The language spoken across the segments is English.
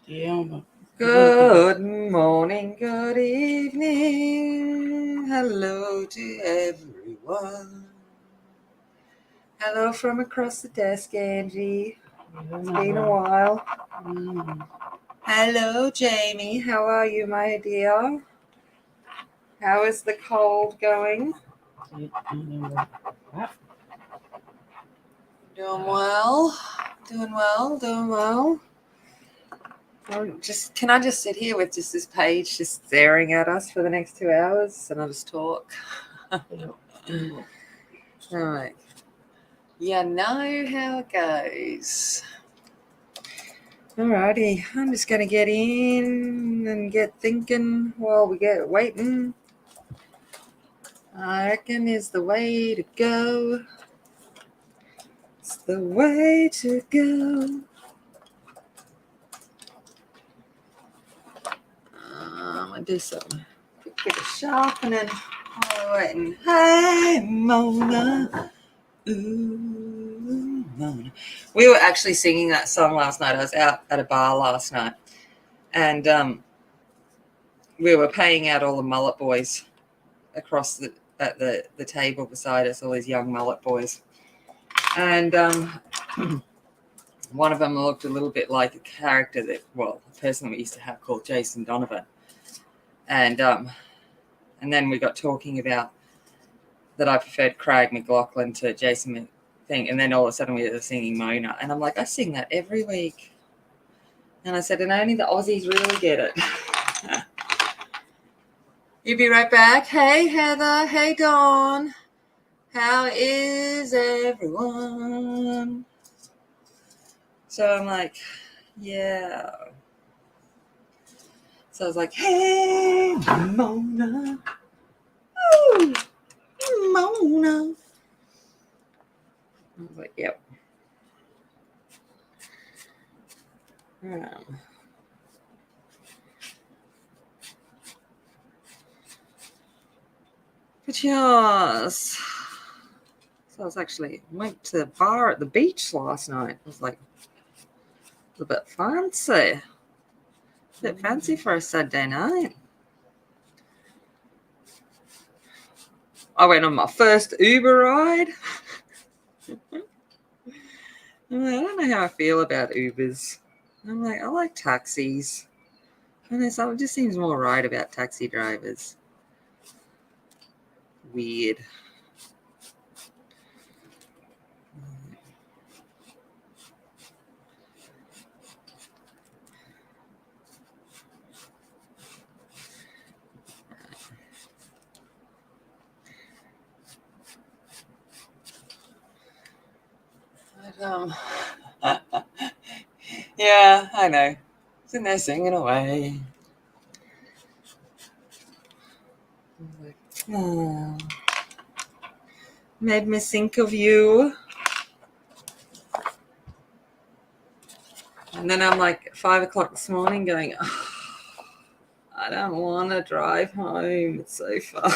Yeah. Good morning, good evening. Hello to everyone. Hello from across the desk, Angie. It's been a while. Hello, Jamie. How are you, my dear? How is the cold going? Doing well. Doing well. Doing well. Can I just sit here with just this page just staring at us for the next 2 hours and I'll just talk? All right. You know how it goes. Alrighty, I'm just gonna get in and get thinking while we get waiting. I reckon is the way to go. It's the way to go. I'm gonna do some bit of sharpening while we're waiting. Hey, Mona. Ooh, Mona. We were actually singing that song last night. I was out at a bar last night, and we were paying out all the mullet boys across at the table beside us, all these young mullet boys, and one of them looked a little bit like a character a person we used to have called Jason Donovan, and then we got talking about that I preferred Craig McLaughlin to Jason thing, and then all of a sudden we were singing Mona, and I'm like, I sing that every week, and I said, and only the Aussies really get it. You be right back. Hey, Heather. Hey, Dawn. How is everyone? So I'm like, yeah. So I was like, hey, Mona. Ooh, Mona. I was like, yep. But yes. So I was actually went to the bar at the beach last night. It was like a bit fancy. A bit fancy for a Saturday night. I went on my first Uber ride. I don't know how I feel about Ubers. I'm like, I like taxis. And it just seems more right about taxi drivers. Weird. But, yeah, I know. Sitting there singing away. Oh, made me think of you. And then I'm like 5 o'clock this morning going, oh, I don't want to drive home. It's so far.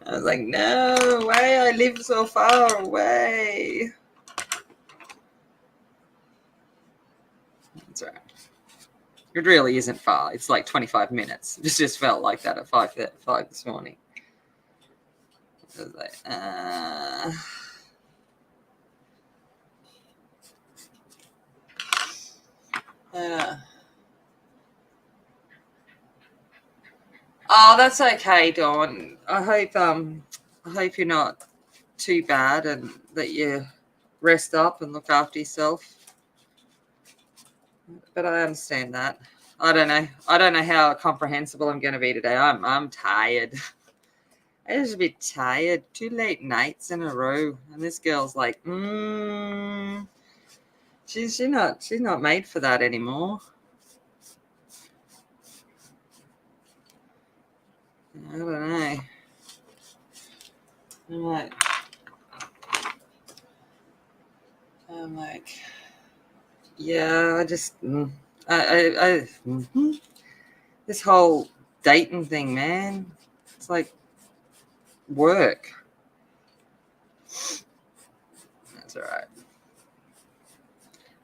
I was like, no way, I live so far away. That's all right. It really isn't far. It's like 25 minutes. It just felt like that at 5 this morning. I was like, Oh, that's okay, Dawn. I hope you're not too bad and that you rest up and look after yourself. But I understand that. I don't know how comprehensible I'm going to be today. I'm tired. I'm just a bit tired. 2 late nights in a row, and this girl's like, she's not made for that anymore. I don't know. I'm like, yeah. I just, this whole dating thing, man. It's like work. That's all right.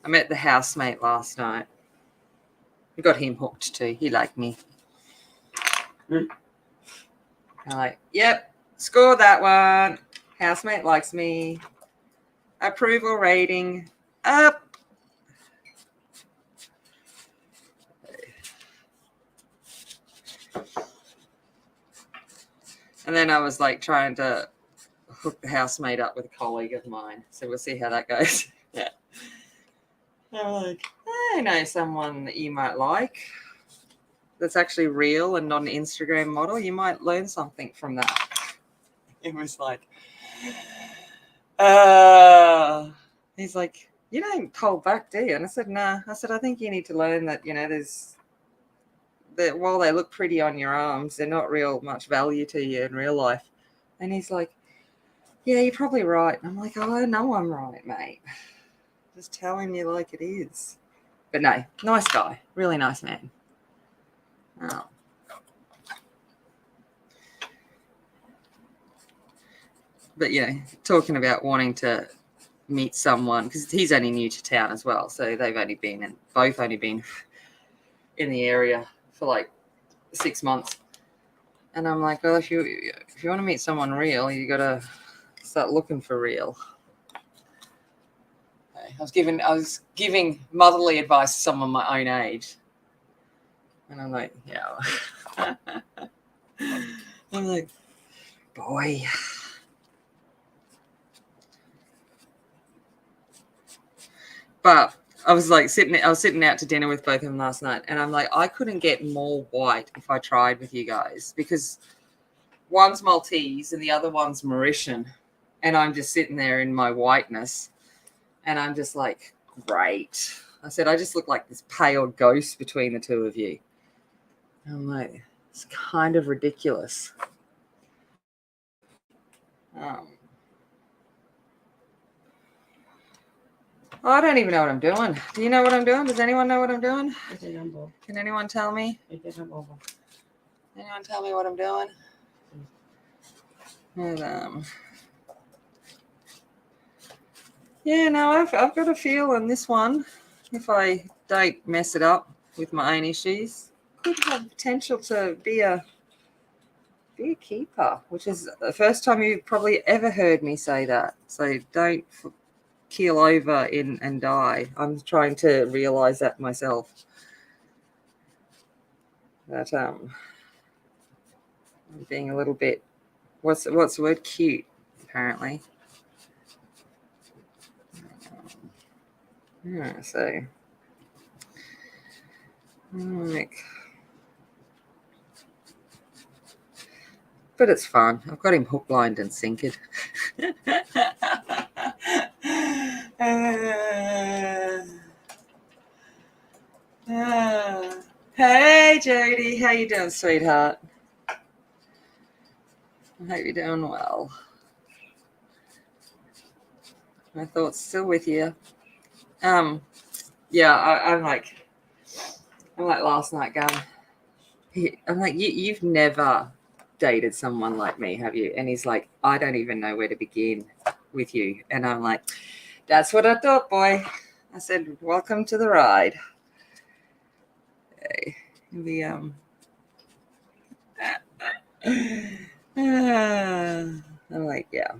I met the housemate last night. We got him hooked too. He liked me. I'm like, yep, score that one. Housemate likes me. Approval rating up. And then I was like trying to hook the housemate up with a colleague of mine. So we'll see how that goes. Yeah. I'm like, I know someone that you might like that's actually real and not an Instagram model. You might learn something from that. It was like, he's like, you don't hold back, do you? And I said, nah. I said, I think you need to learn that, there's that while they look pretty on your arms, they're not real much value to you in real life. And he's like, yeah, you're probably right. And I'm like, oh, I know I'm right, mate. Just tell him you like it is. But no, nice guy. Really nice man. Oh. But, talking about wanting to meet someone, because he's only new to town as well. So they've both only been in the area for like 6 months. And I'm like, well, if you want to meet someone real, you got to start looking for real. I was giving motherly advice to someone my own age. And I'm like, yeah. I'm like, boy. But I was sitting out to dinner with both of them last night, and I'm like, I couldn't get more white if I tried with you guys, because one's Maltese and the other one's Mauritian, and I'm just sitting there in my whiteness, and I'm just like, great. I said, I just look like this pale ghost between the two of you. I'm like, it's kind of ridiculous. I don't even know what I'm doing. Do you know what I'm doing? Does anyone know what I'm doing? Can anyone tell me? Anyone tell me what I'm doing? And, yeah, no, I've got a feel on this one. If I don't mess it up with my own issues, could have potential to be a keeper, which is the first time you've probably ever heard me say that. So don't keel over and die. I'm trying to realize that myself. That I'm being a little bit, what's the word? Cute, apparently. Yeah, so like, but it's fun. I've got him hook, lined, and sinkered. Hey, Jody, how you doing, sweetheart? I hope you're doing well. My thoughts still with you. Yeah, I'm like last night going. I'm like, you've never dated someone like me, have you? And he's like, I don't even know where to begin with you. And I'm like, that's what I thought, boy. I said, welcome to the ride. Okay. I'm like, yeah.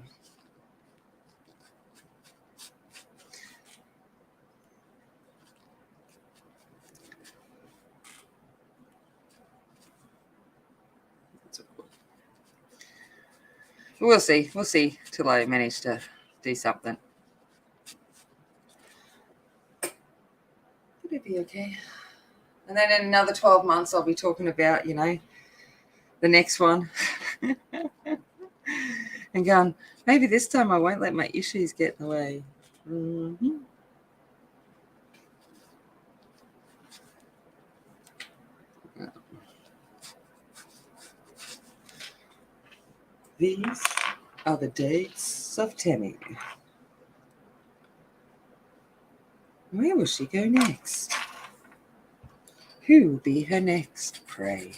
We'll see till I manage to do something. It'll be okay. And then in another 12 months, I'll be talking about, the next one. And going, maybe this time I won't let my issues get in the way. Mm-hmm. These are the dates of Temmie. Where will she go next? Who will be her next prey?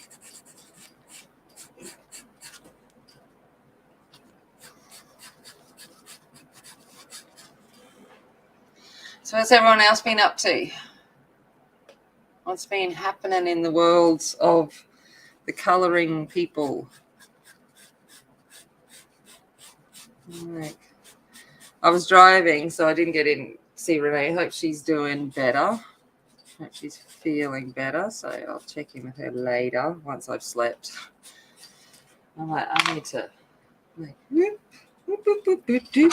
So what's everyone else been up to? What's been happening in the worlds of the colouring people? Like, I was driving, so I didn't get in see Renee. Hope she's doing better. Hope she's feeling better. So I'll check in with her later once I've slept. I'm like, I need to like whoop, whoop, whoop, whoop, whoop, whoop.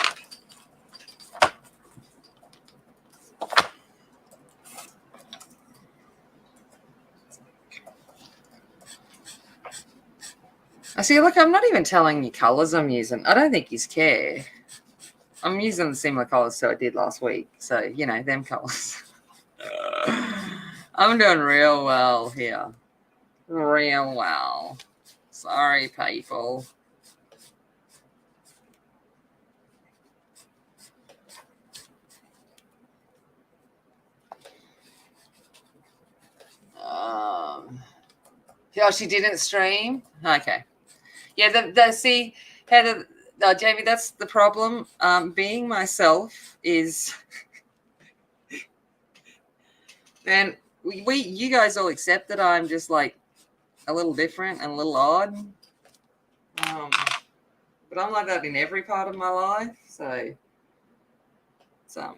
I see, look, I'm not even telling you colours I'm using. I don't think you care. I'm using the similar colours to I did last week. So, you know, them colours. I'm doing real well here. Real well. Sorry, people. Oh, she didn't stream? Okay. Yeah, see, Heather, Jamie, that's the problem. Being myself is, and you guys all accept that I'm just like a little different and a little odd. But I'm like that in every part of my life, so it's a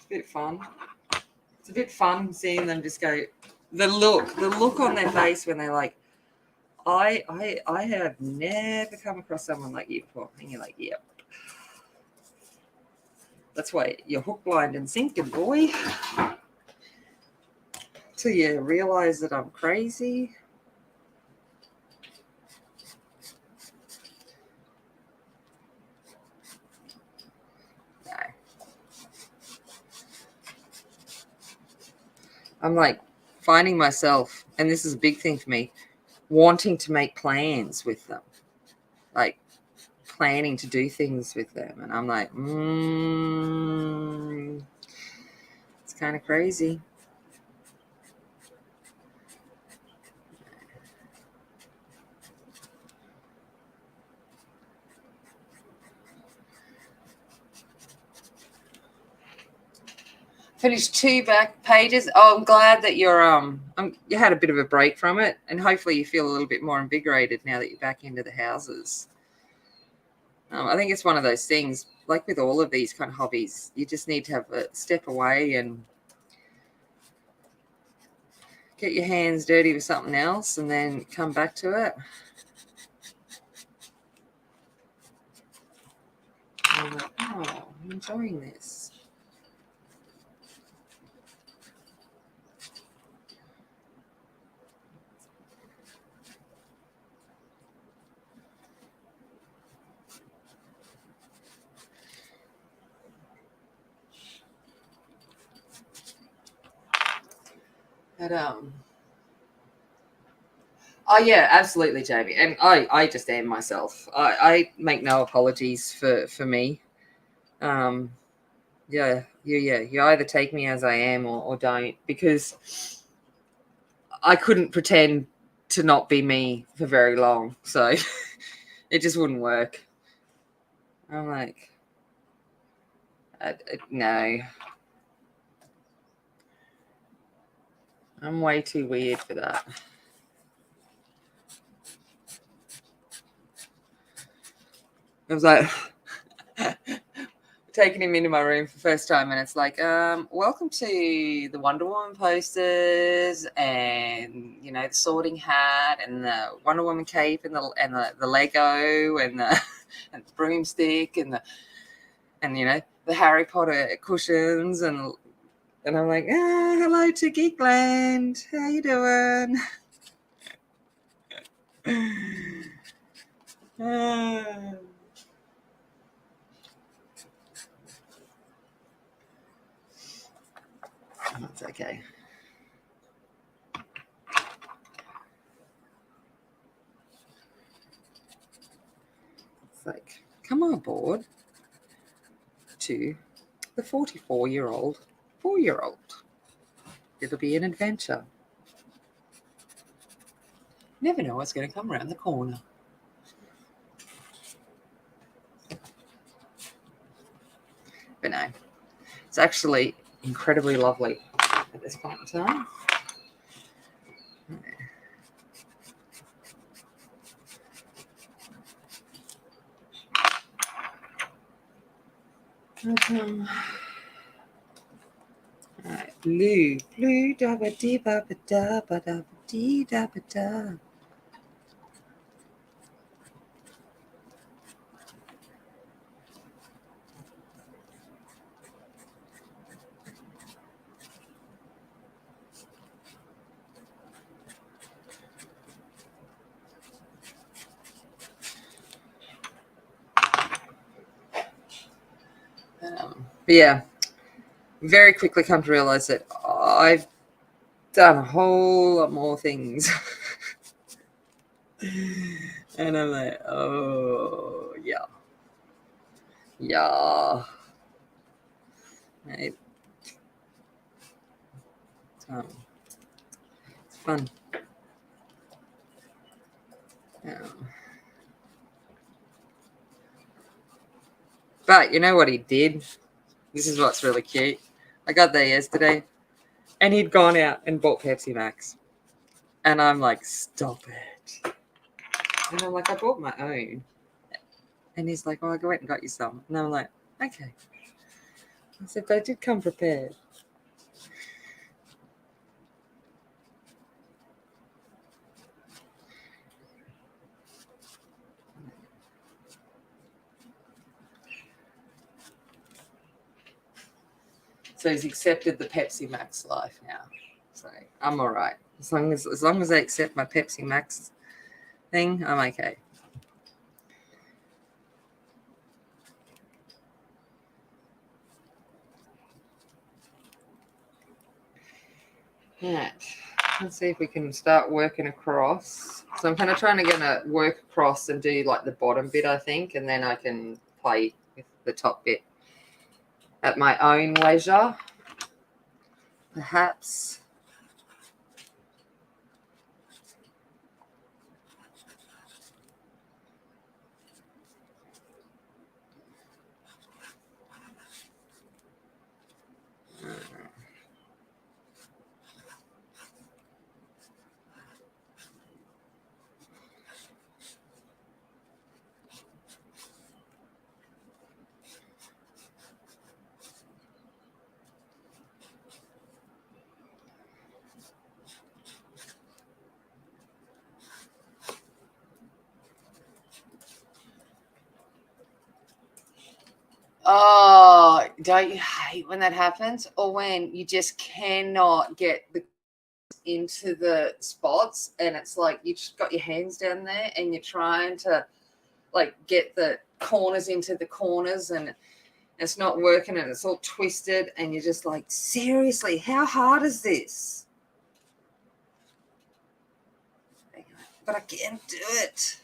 bit fun. It's a bit fun seeing them just go. The look on their face when they're like, I have never come across someone like you before, and you're like, yep. That's why you're hook, blind, and sinking, boy. Till you realize that I'm crazy. No. I'm like finding myself, and this is a big thing for me, wanting to make plans with them. Like planning to do things with them. And I'm like, it's kind of crazy. Finished 2 back pages. Oh, I'm glad that you're you had a bit of a break from it, and hopefully you feel a little bit more invigorated now that you're back into the houses. I think it's one of those things, like with all of these kind of hobbies, you just need to have a step away and get your hands dirty with something else and then come back to it. And I'm like, oh, I'm enjoying this. But oh yeah, absolutely, Jamie. And I just am myself. I make no apologies for me. Yeah, you either take me as I am or don't, because I couldn't pretend to not be me for very long. So it just wouldn't work. I'm like, no. I'm way too weird for that. I was like taking him into my room for the first time, and it's like, welcome to the Wonder Woman posters, and you know, the Sorting Hat, and the Wonder Woman cape, and the Lego, and the and the broomstick, and you know, the Harry Potter cushions, and I'm like, hello to Geekland, how you doing? That's okay. It's like, come on board to the 44-year-old, 4-year-old. It'll be an adventure. Never know what's going to come around the corner. But no. It's actually incredibly lovely at this point in time. Alright, blue, da ba dee ba ba da ba da ba dee da ba da. But yeah, very quickly come to realize that I've done a whole lot more things. And I'm like, oh, yeah. Yeah. Right. It's fun. But you know what he did? This is what's really cute. I got there yesterday, and he'd gone out and bought Pepsi Max. And I'm like, stop it. And I'm like, I bought my own. And he's like, oh, I went and got you some. And I'm like, okay. I said, but I did come prepared. So he's accepted the Pepsi Max life now. So I'm all right. As long as they accept my Pepsi Max thing, I'm okay. Right. Let's see if we can start working across. So I'm kind of trying to work across and do like the bottom bit, I think, and then I can play with the top bit at my own leisure, perhaps. Oh, don't you hate when that happens? Or when you just cannot get into the spots and it's like you just got your hands down there and you're trying to like get the corners into the corners and it's not working and it's all twisted and you're just like, seriously, how hard is this? But I can't do it.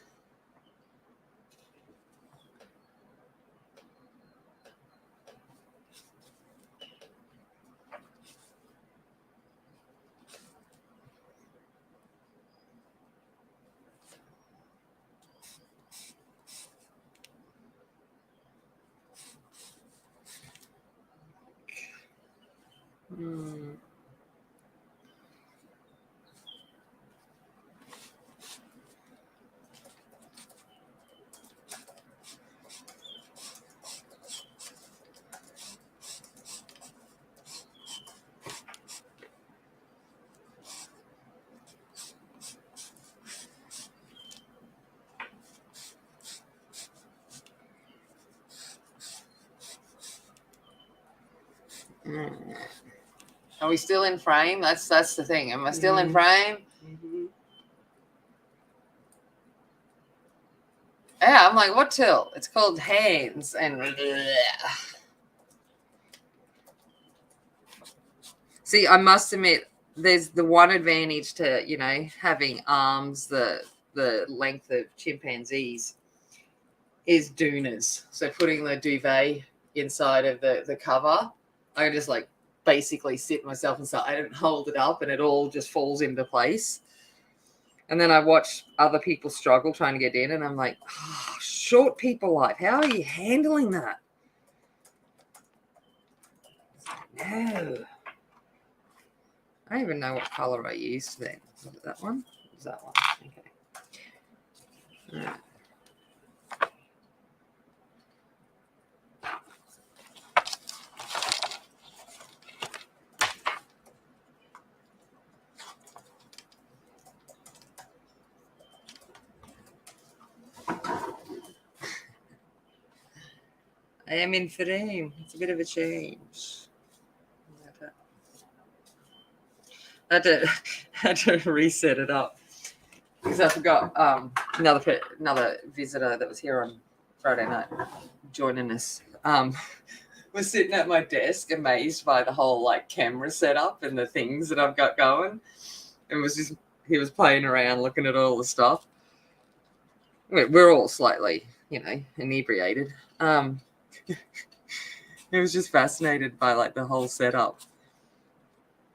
Are we still in frame? That's the thing. Am I still in frame? Mm-hmm. Yeah, I'm like, what tilt? It's called hands and see, I must admit, there's the one advantage to, having arms the length of chimpanzees is doonas. So putting the duvet inside of the cover, I can just like basically sit myself inside and hold it up and it all just falls into place. And then I watch other people struggle trying to get in and I'm like, oh, short people life, how are you handling that? No. I don't even know what colour I used then. Was it that one? Was that one? Okay. All right. I am in frame. It's a bit of a change. I had to reset it up because I forgot another visitor that was here on Friday night joining us. Was sitting at my desk amazed by the whole like camera setup and the things that I've got going. And he was playing around looking at all the stuff. We're all slightly, inebriated. He was just fascinated by like the whole setup.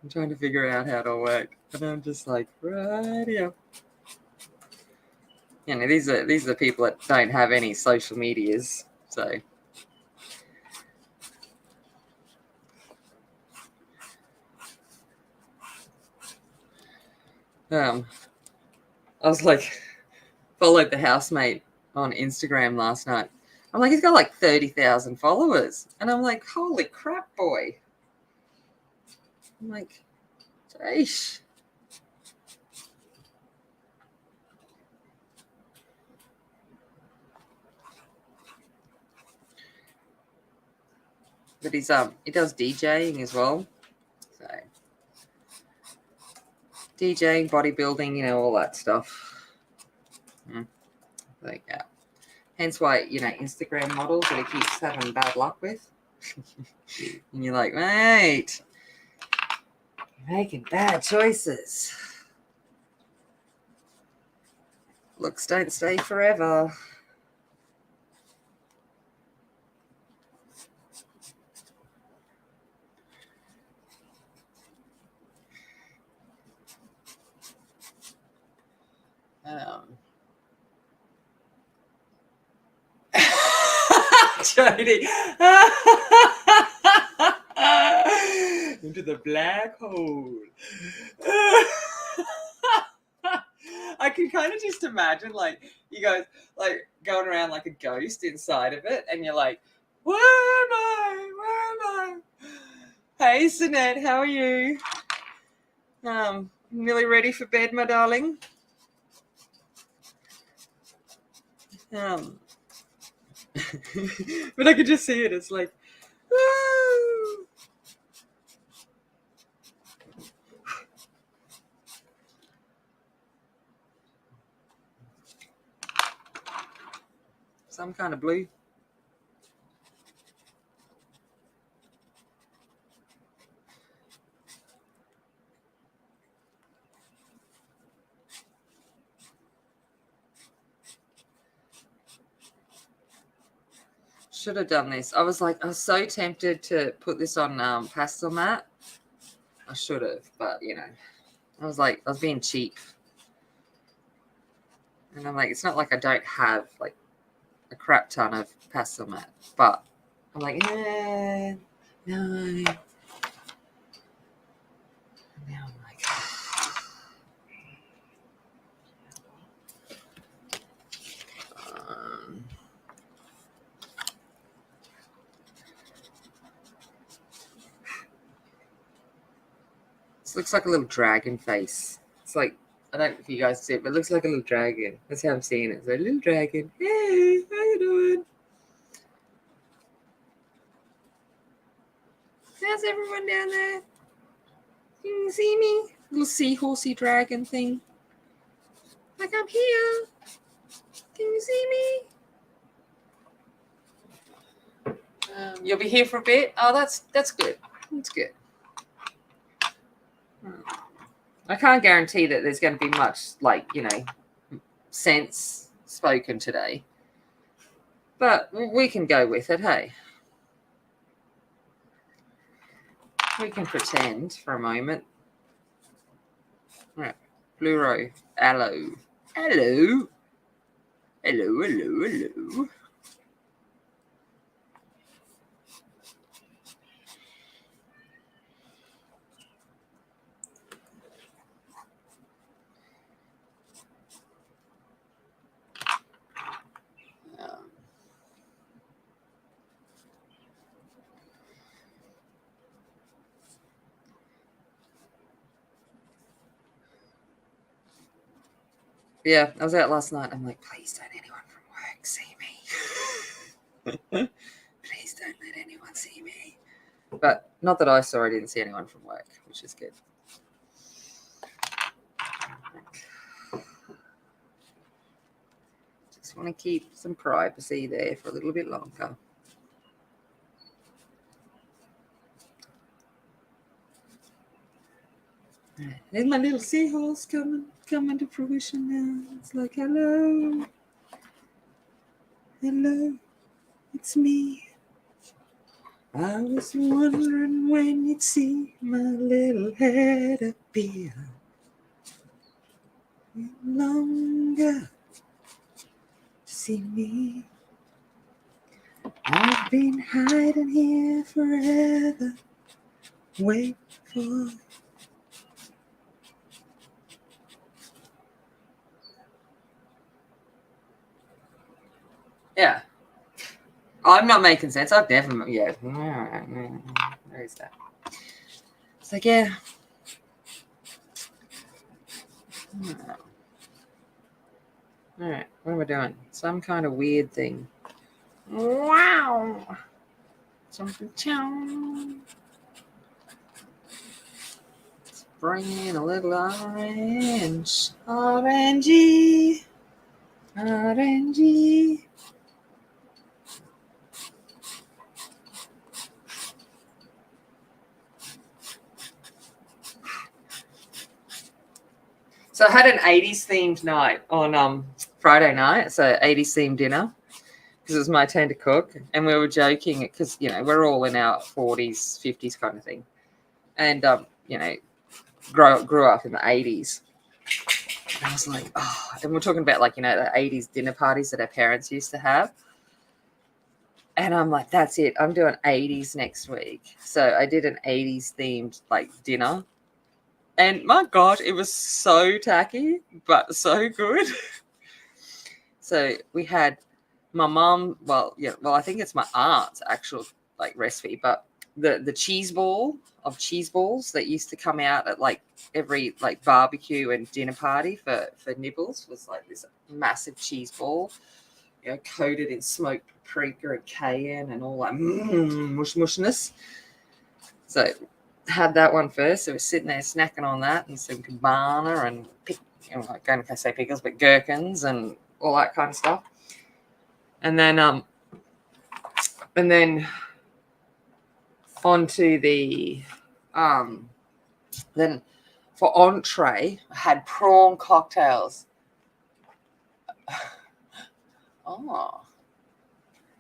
I'm trying to figure out how to work, and I'm just like, right here. These are the people that don't have any social medias, so. I was like, followed the housemate on Instagram last night. I'm like, he's got like 30,000 followers, and I'm like, holy crap, boy. I'm like, Jeesh. But he does DJing as well. So DJing, bodybuilding, all that stuff. Like that. Hence why, Instagram models that he keeps having bad luck with. And you're like, mate, you're making bad choices. Looks don't stay forever. Jody. Into the black hole. I can kind of just imagine, like, you guys, like, going around like a ghost inside of it, and you're like, where am I? Where am I? Hey, Sinette, how are you? Nearly ready for bed, my darling? But I could just see it. It's like, woo! Some kind of blue. Should have done this. I was so tempted to put this on pastel mat. I should have, but I was being cheap. And I'm like, it's not like I don't have like a crap ton of pastel mat, but I'm like, no. Now I'm like, this looks like a little dragon face. It's like, I don't know if you guys see it, but it looks like a little dragon. That's how I'm seeing it. It's a little dragon. Hey, how you doing? How's everyone down there? Can you see me? Little seahorsey dragon thing. Like, I'm here. Can you see me? You'll be here for a bit. Oh, that's good. That's good. I can't guarantee that there's going to be much, like, sense spoken today. But we can go with it, hey? We can pretend for a moment. All right. Fluoro. Aloe. Hello. Hello, hello, hello. Yeah, I was out last night. I'm like, please don't anyone from work see me. Please don't let anyone see me. But not that I saw. I didn't see anyone from work, which is good. Just want to keep some privacy there for a little bit longer. There's my little seahorse coming to fruition now. It's like, hello, it's me. I was wondering when you'd see my little head appear. Longer to see me. I've been hiding here forever. Wait for. Yeah. I'm not making sense. I've never. Yeah. Where is that? It's like, yeah. All right. What am I doing? Some kind of weird thing. Wow. Something. Let's bring in a little orange. Orangey. So I had an 80s themed night on Friday night. So 80s themed dinner because it was my turn to cook. And we were joking because, we're all in our 40s, 50s kind of thing. And, grew up in the 80s. And I was like, oh, and we're talking about the 80s dinner parties that our parents used to have. And I'm like, that's it. I'm doing 80s next week. So I did an 80s themed dinner. And my God, it was so tacky, but so good. So we had my mom, I think it's my aunt's actual recipe, but the cheese ball of cheese balls that used to come out at every barbecue and dinner party for nibbles was this massive cheese ball, coated in smoked paprika and cayenne and all mushness. So had that one first. So we're sitting there snacking on that and some cabana and going to say pickles, but gherkins and all that kind of stuff. And then onto the then for entree, I had prawn cocktails. Oh,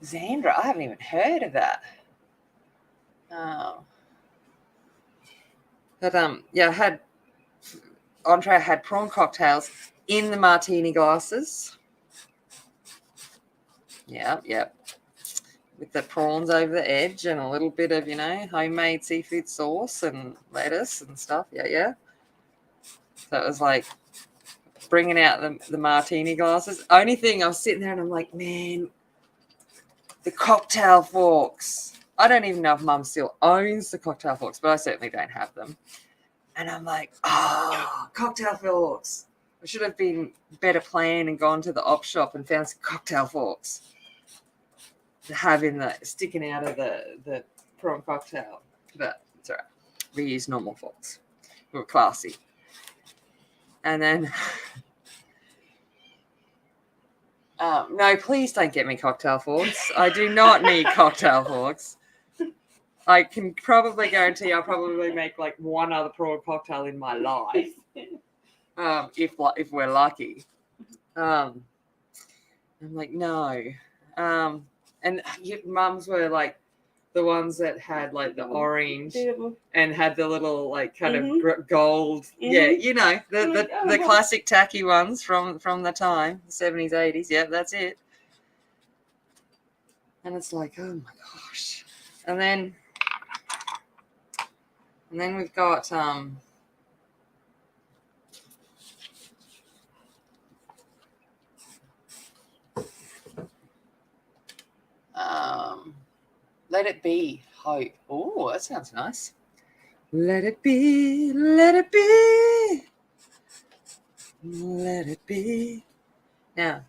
Xandra, I haven't even heard of that. Oh. But I had entree. I had prawn cocktails in the martini glasses. Yeah. With the prawns over the edge and a little bit of, homemade seafood sauce and lettuce and stuff. Yeah. So it was bringing out the martini glasses. Only thing, I was sitting there and I'm like, man, the cocktail forks. I don't even know if Mum still owns the cocktail forks, but I certainly don't have them. And I'm like, cocktail forks. I should have been better planned and gone to the op shop and found some cocktail forks to have sticking out of the prawn cocktail. But it's all right. We use normal forks. We were classy. And then, no, please don't get me cocktail forks. I do not need cocktail forks. I can probably guarantee I'll probably make one other prawn cocktail in my life, if we're lucky. I'm like, no. And mums were the ones that had the orange and had the little kind of gold. Yeah, the classic tacky ones from the time, the 70s, 80s. Yeah, that's it. And it's like, oh my gosh. And then we've got Let It Be Hope. Oh, that sounds nice. Let it be, let it be. let it be. Now,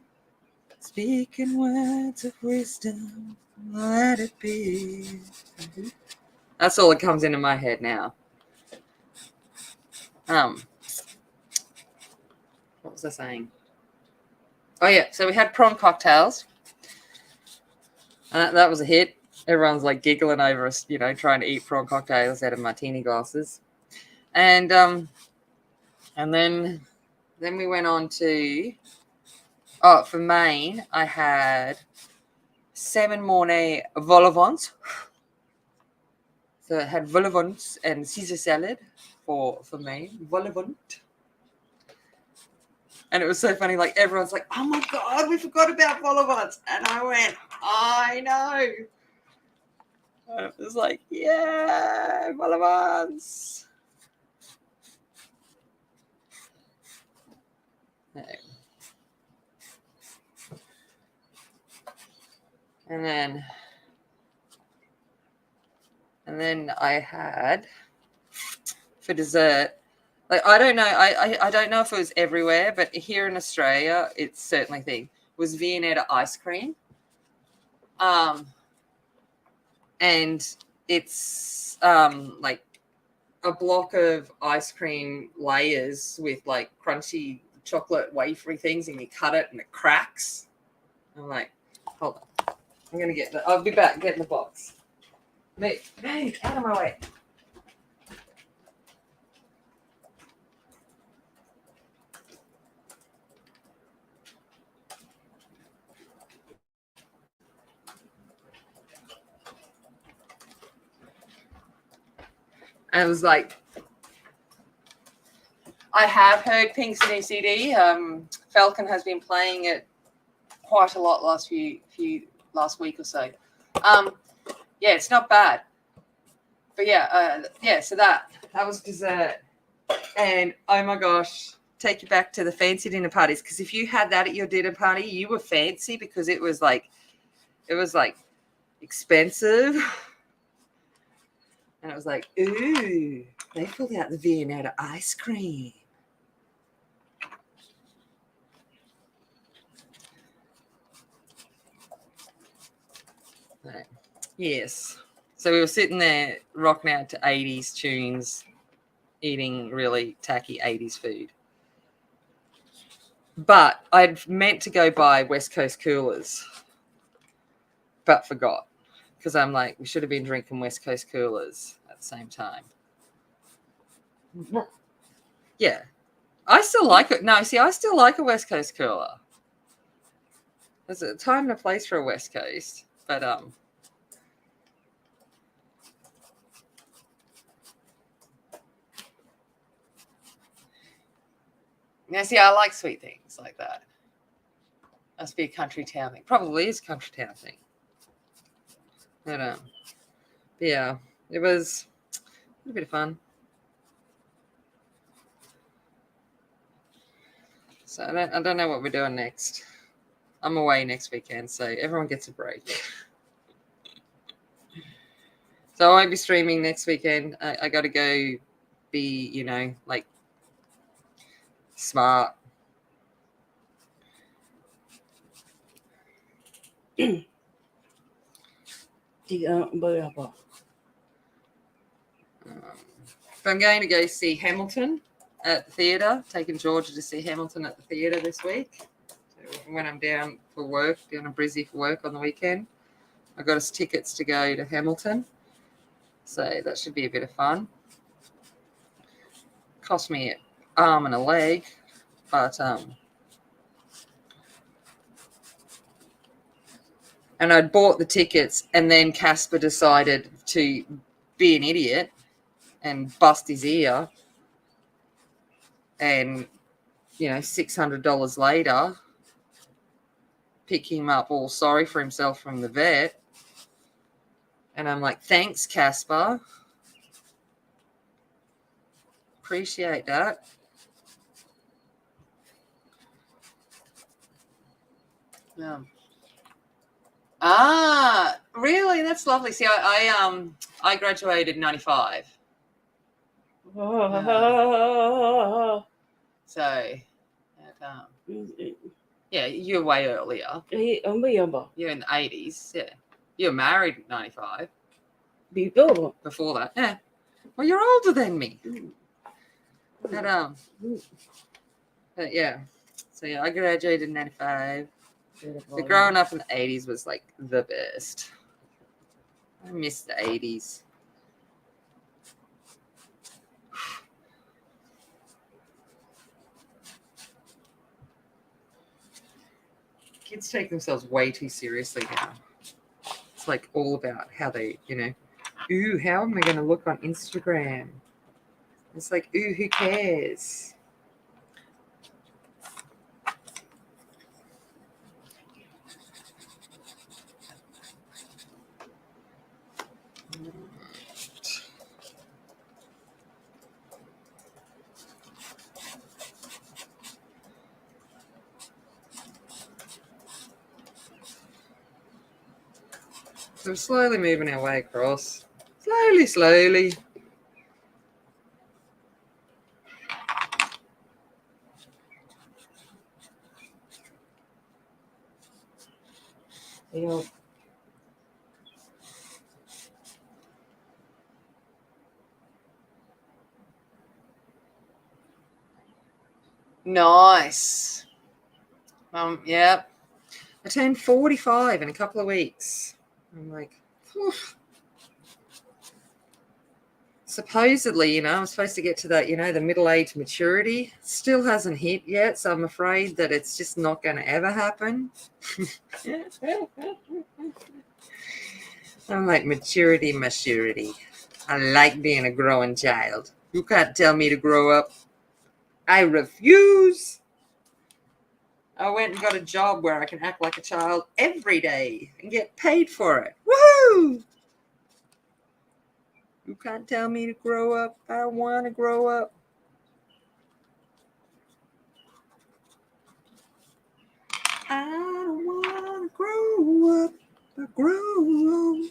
speaking words of wisdom, let it be. That's all that comes into my head now. What was I saying? Oh yeah, so we had prawn cocktails. That was a hit. Everyone's like giggling over us, you know, trying to eat prawn cocktails out of martini glasses. And then we went on to for Maine, I had salmon mornay vol au vent. So I had vol au vent and Caesar salad for Maine. Vol au vent. And it was so funny, like everyone's like, oh my God, we forgot about vol au vent. And I went, I know. And it was like, yeah, vol au vents. And then I had for dessert, like I don't know, I don't know if it was everywhere, but here in Australia, it's certainly a thing, was Viennetta ice cream. And it's like a block of ice cream layers with like crunchy chocolate wafery things, and you cut it and it cracks. I'm like, hold on, I'm gonna get I'll be back getting the box. Mate, out of my way. And it was like, I have heard Pink's new CD. Falcon has been playing it quite a lot last week or so. Yeah, it's not bad. But yeah, so that was dessert. And oh my gosh, take you back to the fancy dinner parties, because if you had that at your dinner party, you were fancy, because it was like expensive. And it was like, ooh, they pulled out the Viennetta ice cream. Right. Yes. So we were sitting there rocking out to 80s tunes, eating really tacky 80s food. But I'd meant to go buy West Coast coolers, but forgot, because I'm like, we should have been drinking West Coast coolers at the same time. Yeah. I still like it. No, see, I still like a West Coast cooler. There's a time and a place for a West Coast, but now see, I like sweet things like that. Must be a country town thing. Probably is a country town thing. But yeah, it was a bit of fun. So I don't know what we're doing next. I'm away next weekend, so everyone gets a break. So I won't be streaming next weekend. I got to go be, you know, like smart. But I'm going to go see Hamilton at the theatre, taking Georgia to see Hamilton at the theatre this week. So when I'm down for work, down in Brizzy for work on the weekend, I got us tickets to go to Hamilton. So that should be a bit of fun. Cost me an arm and a leg, but and I'd bought the tickets, and then Casper decided to be an idiot and bust his ear, and you know, $600 later, pick him up all sorry for himself from the vet. And I'm like, thanks, Casper. Appreciate that. Yeah. Really? That's lovely. See, I graduated in 95. So Yeah, you're way earlier. You're in the 80s. Yeah, you were married in 95. Before that, yeah. Well, you're older than me. But yeah. So yeah, I graduated in 95. But growing up in the 80s was like the best. I miss the 80s. Kids take themselves way too seriously now. It's like all about how they, ooh, how am I going to look on Instagram? It's like, ooh, who cares? So we're slowly moving our way across. Slowly. Nice. Yep. I turned 45 in a couple of weeks. I'm like, oof. Supposedly, I'm supposed to get to that, the middle-age maturity. Still hasn't hit yet, so I'm afraid that it's just not going to ever happen. I'm like, maturity. I like being a growing child. You can't tell me to grow up. I refuse. I went and got a job where I can act like a child every day and get paid for it. Woohoo! You can't tell me to grow up. I want to grow up. I don't want to grow up. I grow old.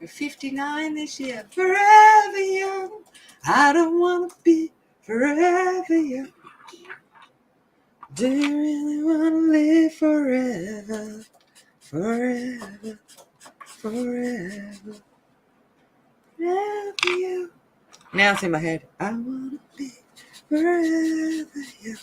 We're 59 this year. Forever young. I don't want to be forever young. Do you really want to live forever? Forever. Forever young. Now it's in my head. I want to be forever young.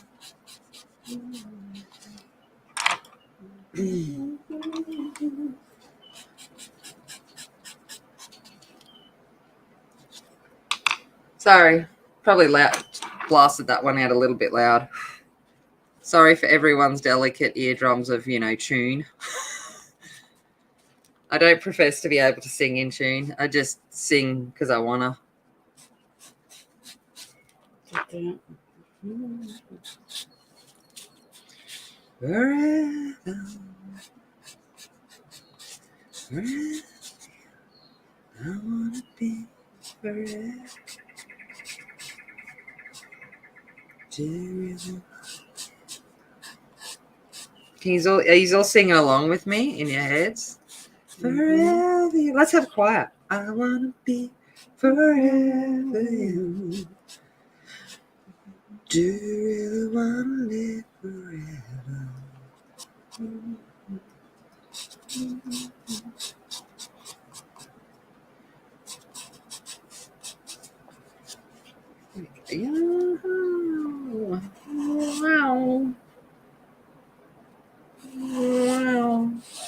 Sorry, probably blasted that one out a little bit loud. Sorry for everyone's delicate eardrums of, tune. I don't profess to be able to sing in tune. I just sing because I want to. Forever. I want to be forever. Are you all singing along with me in your heads? Forever. Let's have quiet. I want to be forever you. Do you really want to live forever?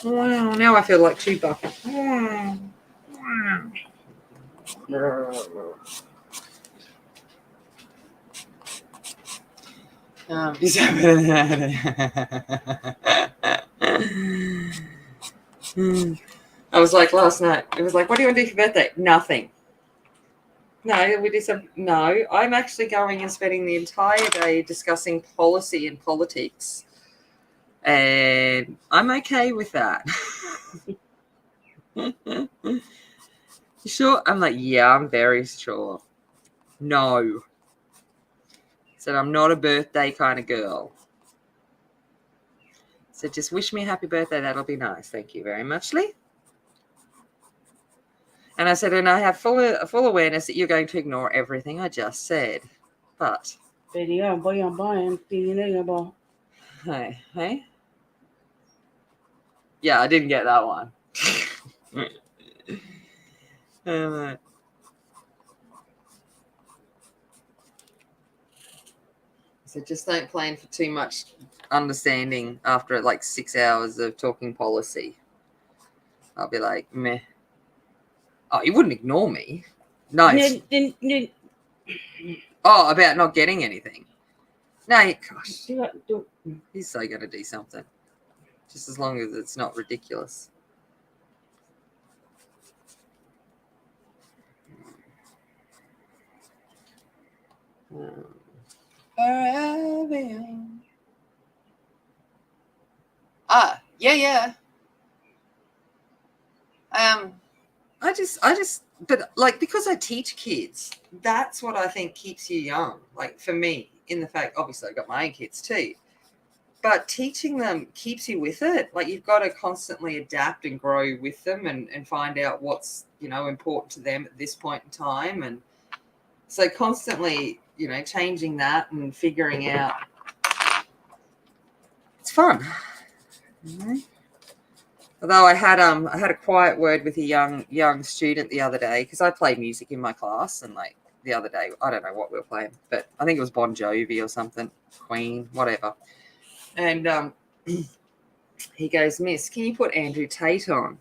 Wow. Now I feel like Chewbacca. Wow. I was like last night. It was like, what do you want to do for your birthday? Nothing. No, we did some. No, I'm actually going and spending the entire day discussing policy and politics, and I'm okay with that. You sure? I'm like, yeah, I'm very sure. No, said I'm not a birthday kind of girl. So just wish me a happy birthday. That'll be nice. Thank you very much, Lee. And I said, and I have full awareness that you're going to ignore everything I just said. But hey, hey. Yeah, I didn't get that one. So just don't plan for too much understanding after like 6 hours of talking policy. I'll be like, meh. Oh, you wouldn't ignore me. No. Oh, about not getting anything. No, gosh. He's so going to do something. Just as long as it's not ridiculous. Yeah. But like, because I teach kids, that's what I think keeps you young. Like for me, in the fact, obviously I got my own kids too, but teaching them keeps you with it. Like you've got to constantly adapt and grow with them and find out what's, important to them at this point in time. And so constantly, changing that and figuring out. It's fun. Although I had a quiet word with a young student the other day, because I play music in my class, and like the other day, I don't know what we were playing, but I think it was Bon Jovi or something, Queen, whatever. And he goes, "Miss, can you put Andrew Tate on?"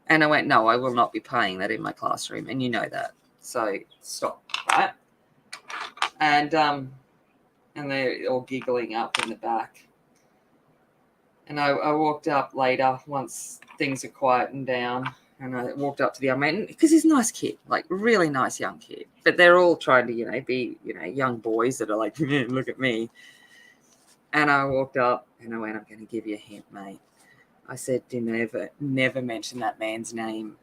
And I went, "No, I will not be playing that in my classroom, and you know that. So stop, right?" And they're all giggling up in the back. And I walked up later once things had quietened down, and I walked up to the young man because he's a nice kid, like really nice young kid. But they're all trying to, be, young boys that are like, look at me. And I walked up and I went, "I'm going to give you a hint, mate." I said, "Do never mention that man's name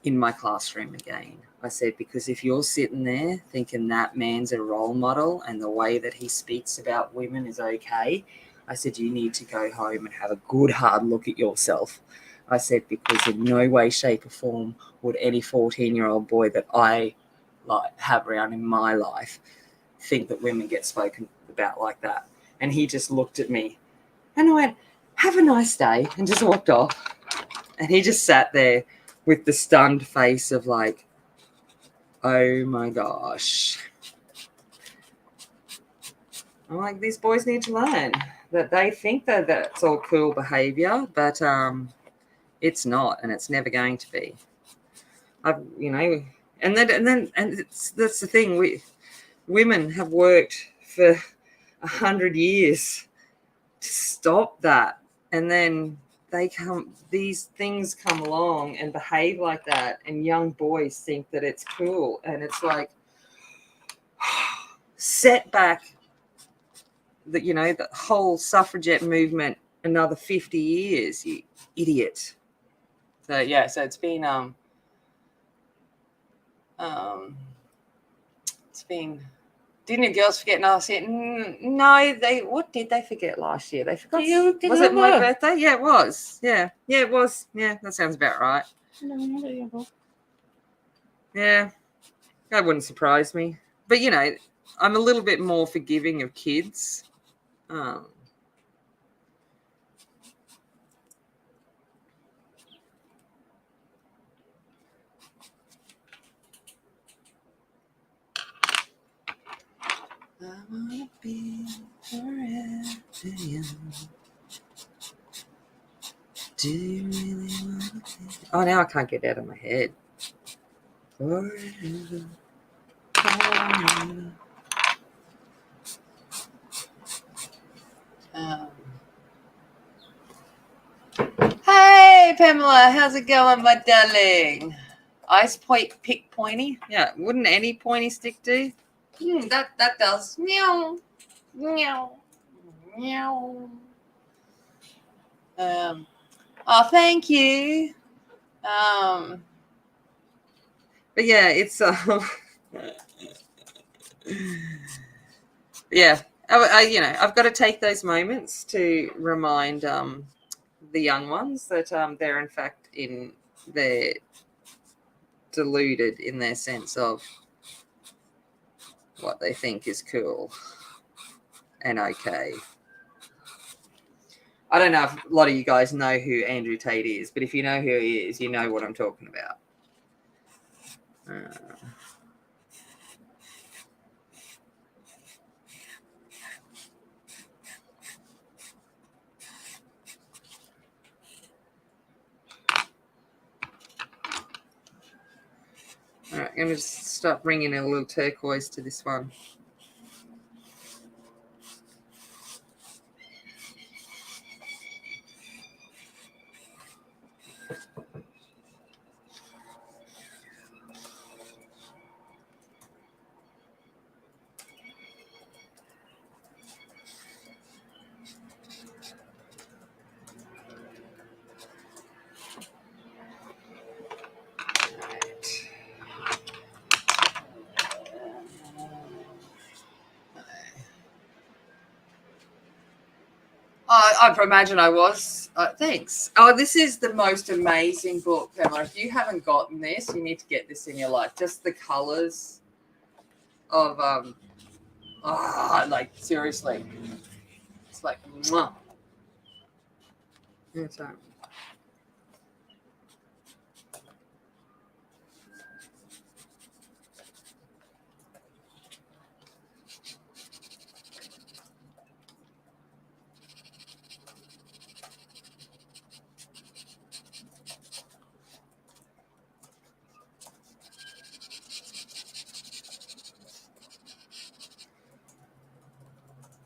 in my classroom again." I said, "Because if you're sitting there thinking that man's a role model and the way that he speaks about women is okay," I said, "you need to go home and have a good hard look at yourself." I said, "Because in no way, shape or form would any 14-year-old boy that I have around in my life think that women get spoken about like that." And he just looked at me and I went, "Have a nice day," and just walked off. And he just sat there with the stunned face of like, oh my gosh. I'm like, these boys need to learn that they think that that's all cool behavior, but it's not, and it's never going to be. That's the thing. Women have worked for 100 years to stop that, and then these things come along and behave like that, and young boys think that it's cool, and it's like, set back the whole suffragette movement another 50 years, you idiot. So yeah, so it's been didn't the girls forget last year? No, what did they forget last year? They forgot. Was it my birthday? Yeah, it was. Yeah, it was. Yeah, that sounds about right. Yeah, that wouldn't surprise me. But I'm a little bit more forgiving of kids. I wanna be forever young. Do you really wanna be? Oh, now I can't get it out of my head. Forever. Hey, Pamela, how's it going, my darling? Ice pick pointy. Yeah, wouldn't any pointy stick do? That does. Meow. Meow. Meow. Oh, thank you. But yeah, it's yeah. I've got to take those moments to remind the young ones that they're in fact they're deluded in their sense of what they think is cool and okay. I don't know if a lot of you guys know who Andrew Tate is, but if you know who he is, you know what I'm talking about. All right, I'm going to just start bringing in a little turquoise to this one. I imagine I was. Thanks. Oh, this is the most amazing book, Pamela. If you haven't gotten this, you need to get this in your life. Just the colors of like seriously, it's like mwah. It's,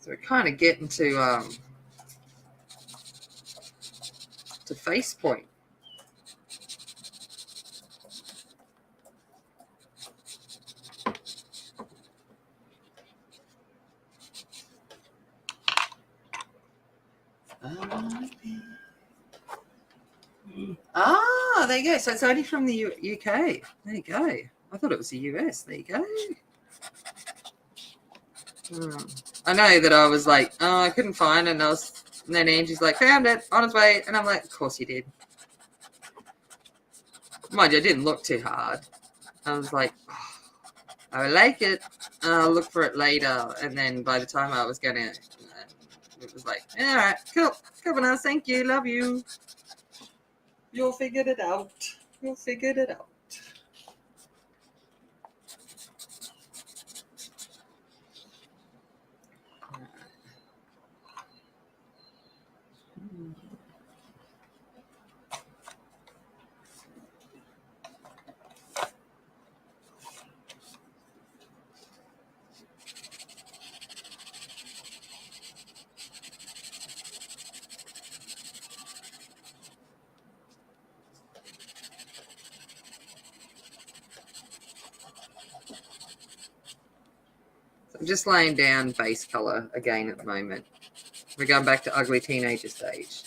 so we're kind of getting to face point. There you go. So it's only from the UK. There you go. I thought it was the US. There you go. I know that I was like, I couldn't find it. And then Angie's like, found it, on its way. And I'm like, of course you did. Mind you, I didn't look too hard. I was like, I like it. I'll look for it later. And then by the time I was going to, it was like, all right, cool. Come on, thank you. Love you. You'll figure it out. You'll figure it out. I'm just laying down base color again at the moment. We're going back to ugly teenager stage.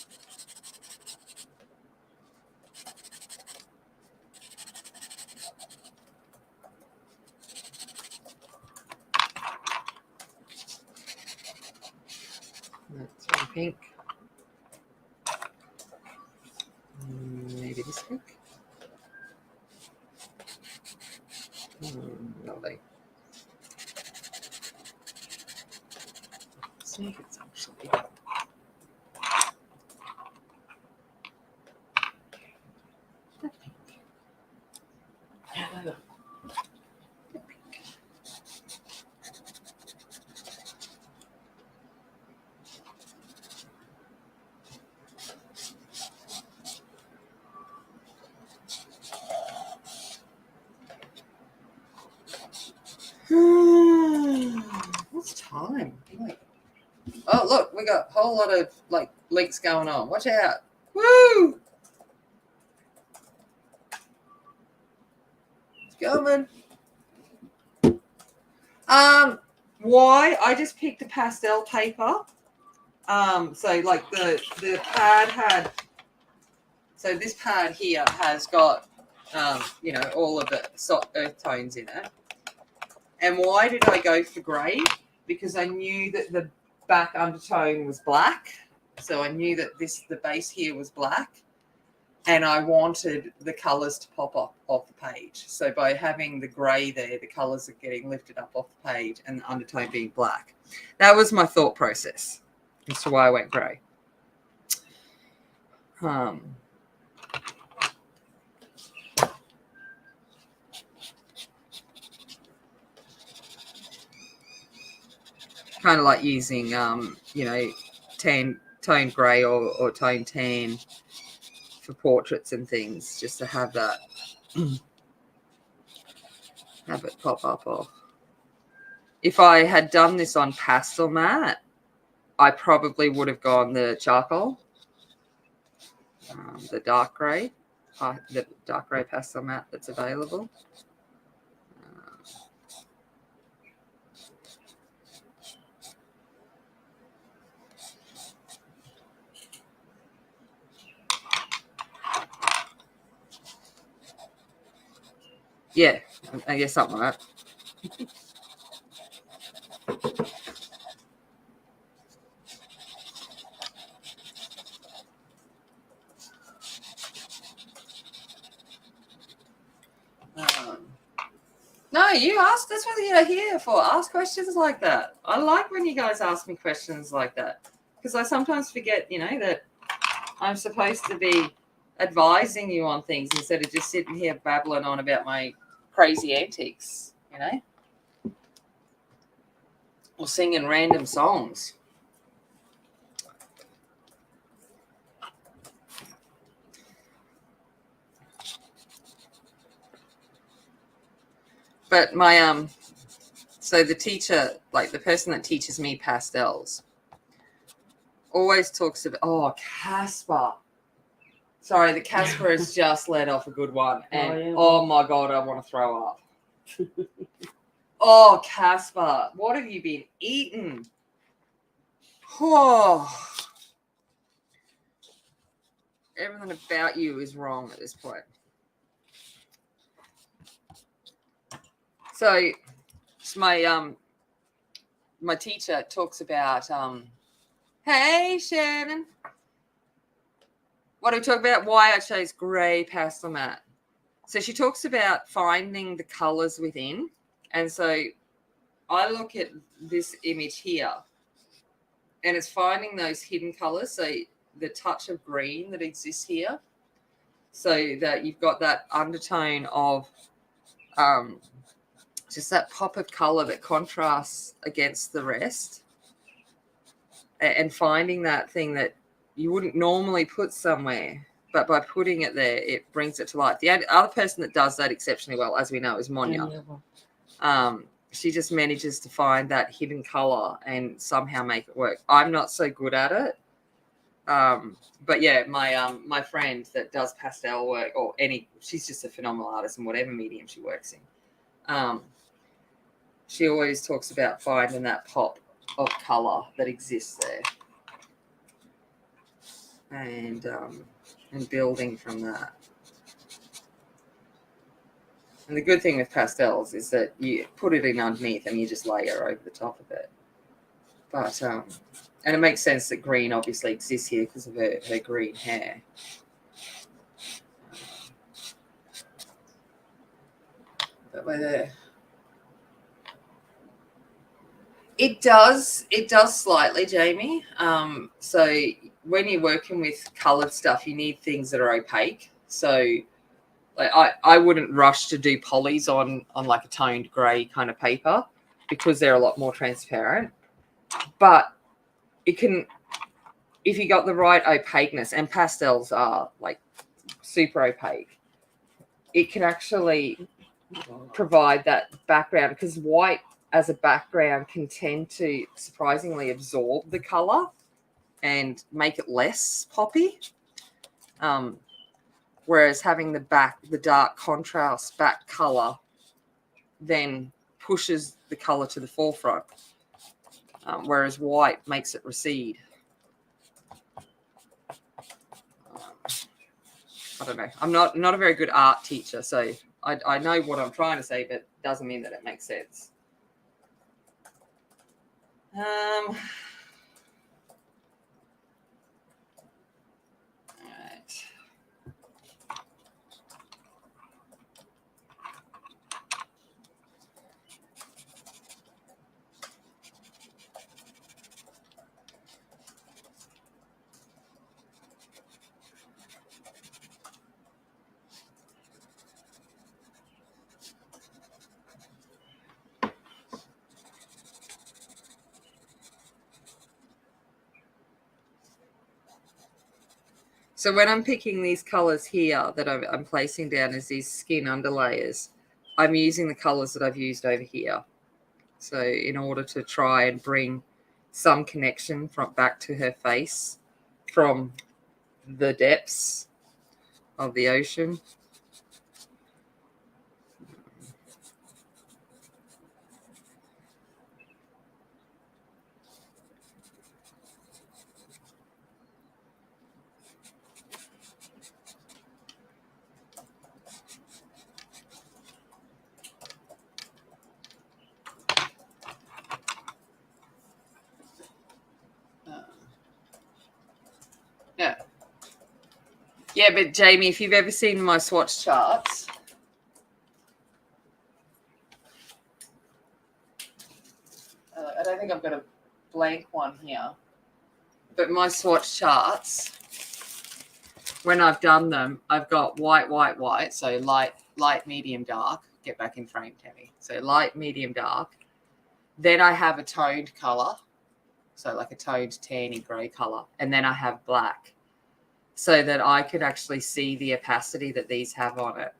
That's one pink. Maybe this pink. Lovely. Let's see if it's actually. What's time? Wait. Oh, look, we got a whole lot of like leaks going on. Watch out. Woo! Coming. Why? I just picked a pastel paper. So like the pad had. So this pad here has got, you know, all of the soft earth tones in it. And why did I go for grey? Because I knew that the back undertone was black. So I knew that the base here was black. And I wanted the colours to pop up off the page. So by having the grey there, the colours are getting lifted up off the page and the undertone being black. That was my thought process as to why I went grey. Kind of like using, you know, tone grey or tone tan for portraits and things, just to have that, have it pop up off. If I had done this on pastel matte, I probably would have gone the charcoal, the dark grey pastel matte that's available. Yeah, I guess something like that. No, you ask. That's what you're here for. Ask questions like that. I like when you guys ask me questions like that, because I sometimes forget, you know, that I'm supposed to be advising you on things instead of just sitting here babbling on about my crazy antics, you know, or singing random songs. But my so the teacher, like the person that teaches me pastels, always talks about Casper. Sorry, the Casper has just let off a good one, and oh my god, I want to throw up. Oh, Casper, what have you been eating? Oh, everything about you is wrong at this point. So my teacher talks about hey Shannon, what do we talk about? Why I chose grey pastel matte. So she talks about finding the colours within, and so I look at this image here, and it's finding those hidden colours. So the touch of green that exists here, so that you've got that undertone of just that pop of colour that contrasts against the rest, and finding that thing that you wouldn't normally put somewhere, but by putting it there, it brings it to life. The other person that does that exceptionally well, as we know, is Monya. She just manages to find that hidden colour and somehow make it work. I'm not so good at it. But yeah, my friend that does pastel work, or she's just a phenomenal artist in whatever medium she works in. She always talks about finding that pop of colour that exists there, and building from that. And the good thing with pastels is that you put it in underneath and you just layer over the top of it. But and it makes sense that green obviously exists here because of her green hair. But we're there. It does slightly, Jamie. So when you're working with coloured stuff, you need things that are opaque. So like I wouldn't rush to do polys on like a toned grey kind of paper, because they're a lot more transparent. But it can, if you got the right opaqueness, and pastels are like super opaque, it can actually provide that background, because white as a background can tend to surprisingly absorb the colour and make it less poppy. Whereas having the dark contrast back colour then pushes the color to the forefront, whereas white makes it recede. I don't know. I'm not a very good art teacher, so I know what I'm trying to say, but it doesn't mean that it makes sense. All right. So when I'm picking these colors here that I'm placing down as these skin underlayers, I'm using the colors that I've used over here. So in order to try and bring some connection from back to her face from the depths of the ocean. Yeah. Yeah, but Jamie, if you've ever seen my swatch charts, I don't think I've got a blank one here, but my swatch charts, when I've done them, I've got white, white, white, so light, medium, dark. Get back in frame, Tammy. So light, medium, dark. Then I have a toned color, so like a toned tanny grey color, and then I have black, so that I could actually see the opacity that these have on it,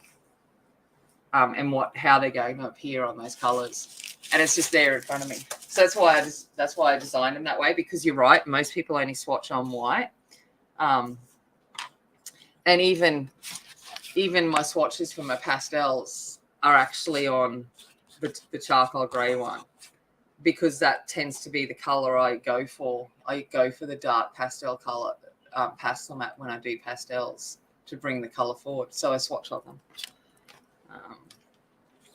and how they're going to appear on those colors. And it's just there in front of me. So that's why I designed them that way, because you're right, most people only swatch on white. And even my swatches for my pastels are actually on the charcoal grey one, because that tends to be the color I go for. I go for the dark pastel color, pastel matte when I do pastels to bring the color forward. So I swatch on them.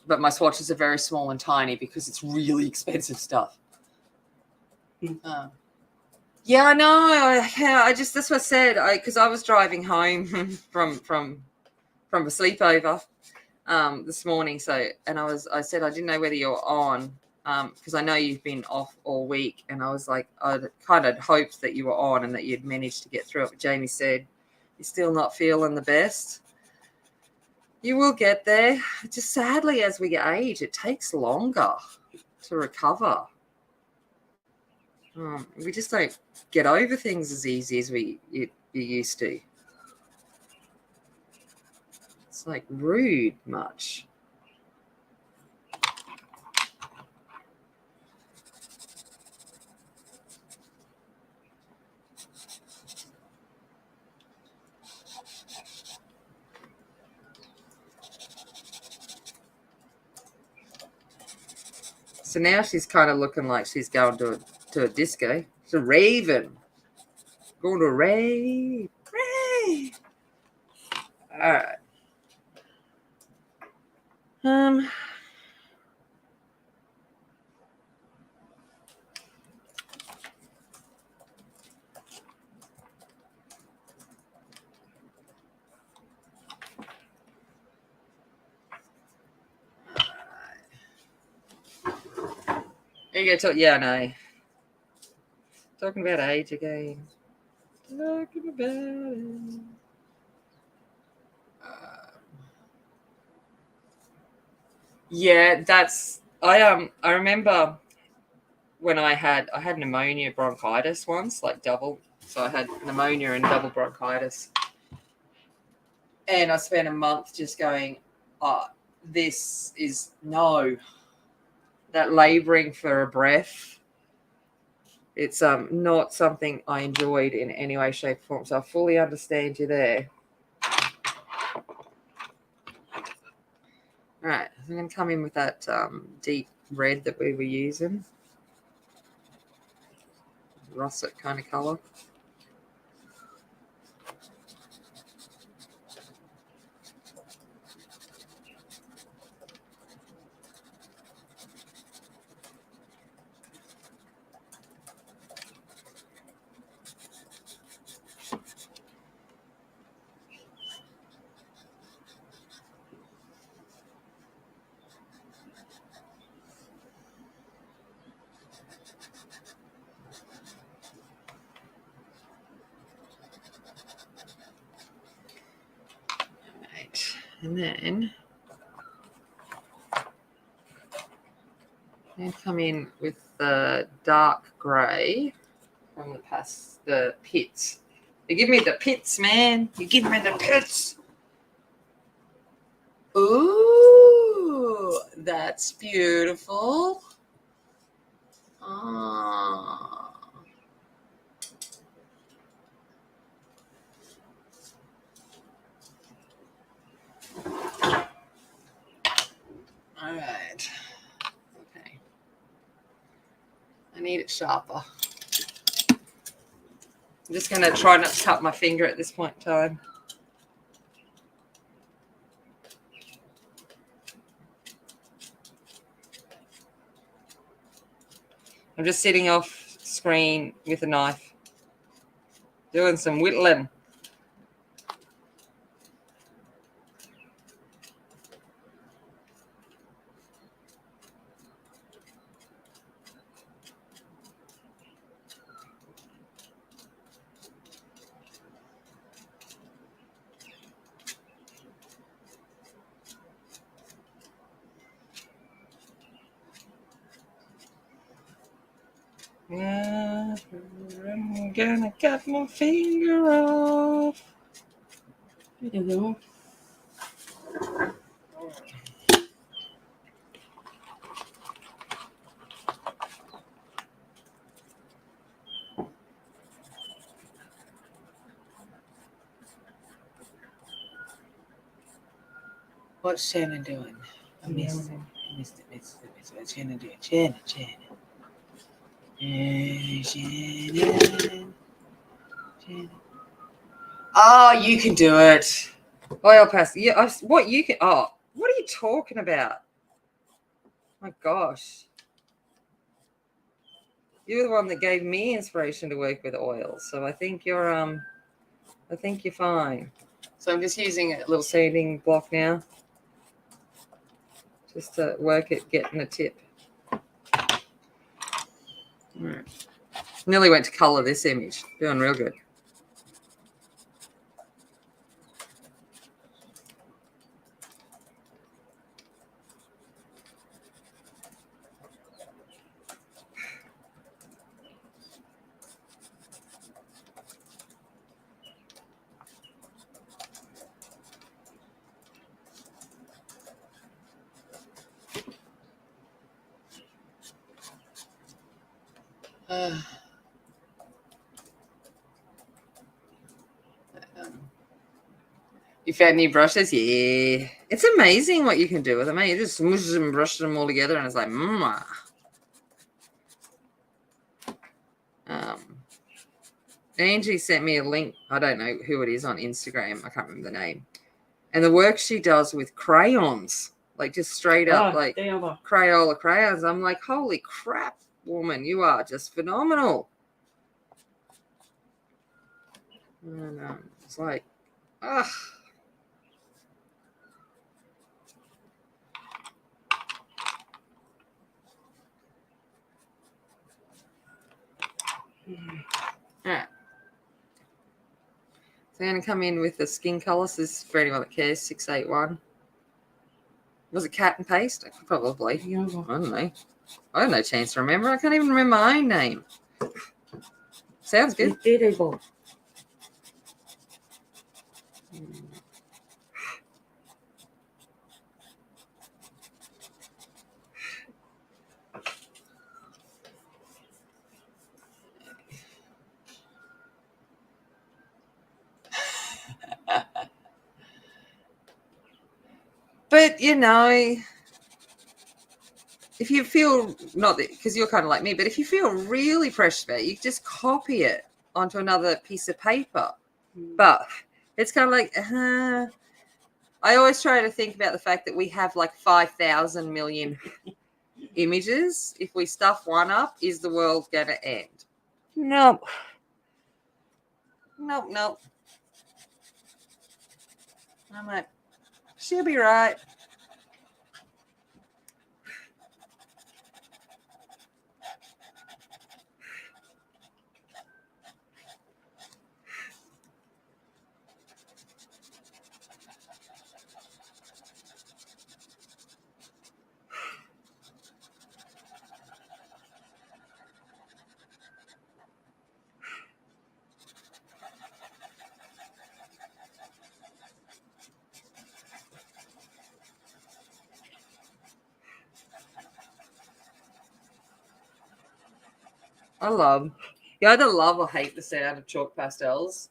But my swatches are very small and tiny because it's really expensive stuff. Yeah, I know. That's what I said. Because I was driving home from a sleepover this morning. So, and I said I didn't know whether you're on, because I know you've been off all week, and I was like, I kind of hoped that you were on and that you'd managed to get through it. But Jamie said you're still not feeling the best. You will get there. Just sadly, as we age, it takes longer to recover. We just don't get over things as easy as you used to. It's like rude much. So now she's kind of looking like she's going to a disco. It's a raven. Going to a rave. Rave. All right. You go talk. Yeah, I know. Talking about age again. Talking about it. Yeah, that's I remember when I had pneumonia bronchitis once, like double. So I had pneumonia and double bronchitis. And I spent a month just going, oh, this is no. That laboring for a breath. It's not something I enjoyed in any way, shape, or form. So I fully understand you there. All right, I'm going to come in with that deep red that we were using. Russet kind of colour. Right, and then I'm going to come in with the dark grey from the pits. You give me the pits, man. You give me the pits. Ooh, that's beautiful. Oh. All right. Okay. I need it sharper. I'm just going to try not to cut my finger at this point in time. I'm just sitting off screen with a knife, doing some whittling. Yeah, I'm gonna cut my finger off. There you go. What's Shannon doing? I missed it. What's Shannon doing? Shannon. Shannon. Oh, you can do it. Oil pastel. Yeah, what you can. Oh, what are you talking about? My gosh. You're the one that gave me inspiration to work with oils, so I think you're fine. So I'm just using a little sanding block now, just to work it, getting a tip. All right. Nearly went to color this image. Doing real good. You found new brushes? Yeah. It's amazing what you can do with them. You just smush them and brush them all together, and it's like, Angie sent me a link. I don't know who it is on Instagram. I can't remember the name. And the work she does with crayons, like just straight up, like Crayola crayons. I'm like, holy crap, woman, you are just phenomenal. And it's like, ugh. All right. So I'm going to come in with the skin colours. This is for anyone that cares, 681. Was it cat and paste? Probably. I don't know. I have no chance to remember. I can't even remember my own name. Sounds good. But, you know, if you feel, not that, because you're kind of like me, but if you feel really precious about it, you just copy it onto another piece of paper. But it's kind of like, I always try to think about the fact that we have like 5,000 million images. If we stuff one up, is the world going to end? Nope. Nope. I'm like, she'll be right. You either love or hate the sound of chalk pastels,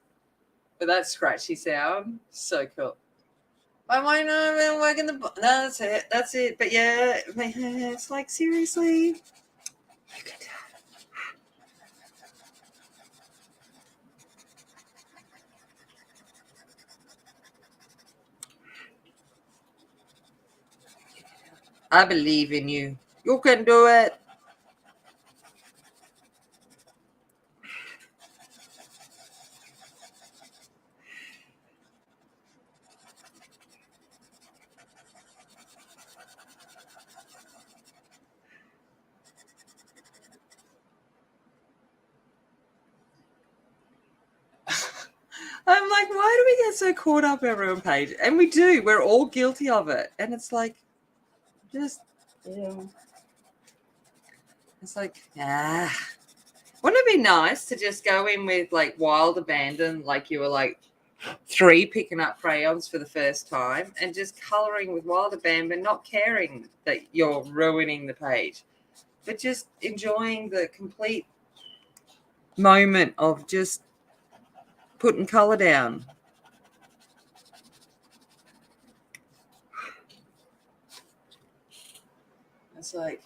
but that scratchy sound, so cool. I might not have been working no, that's it. But yeah, it's like, seriously, you can do it. I believe in you. You can do it. I'm like, why do we get so caught up in our own page? And we do. We're all guilty of it. And it's like, just, it's like, wouldn't it be nice to just go in with like wild abandon, like you were like 3 picking up crayons for the first time and just coloring with wild abandon, not caring that you're ruining the page, but just enjoying the complete moment of just putting color down. It's like,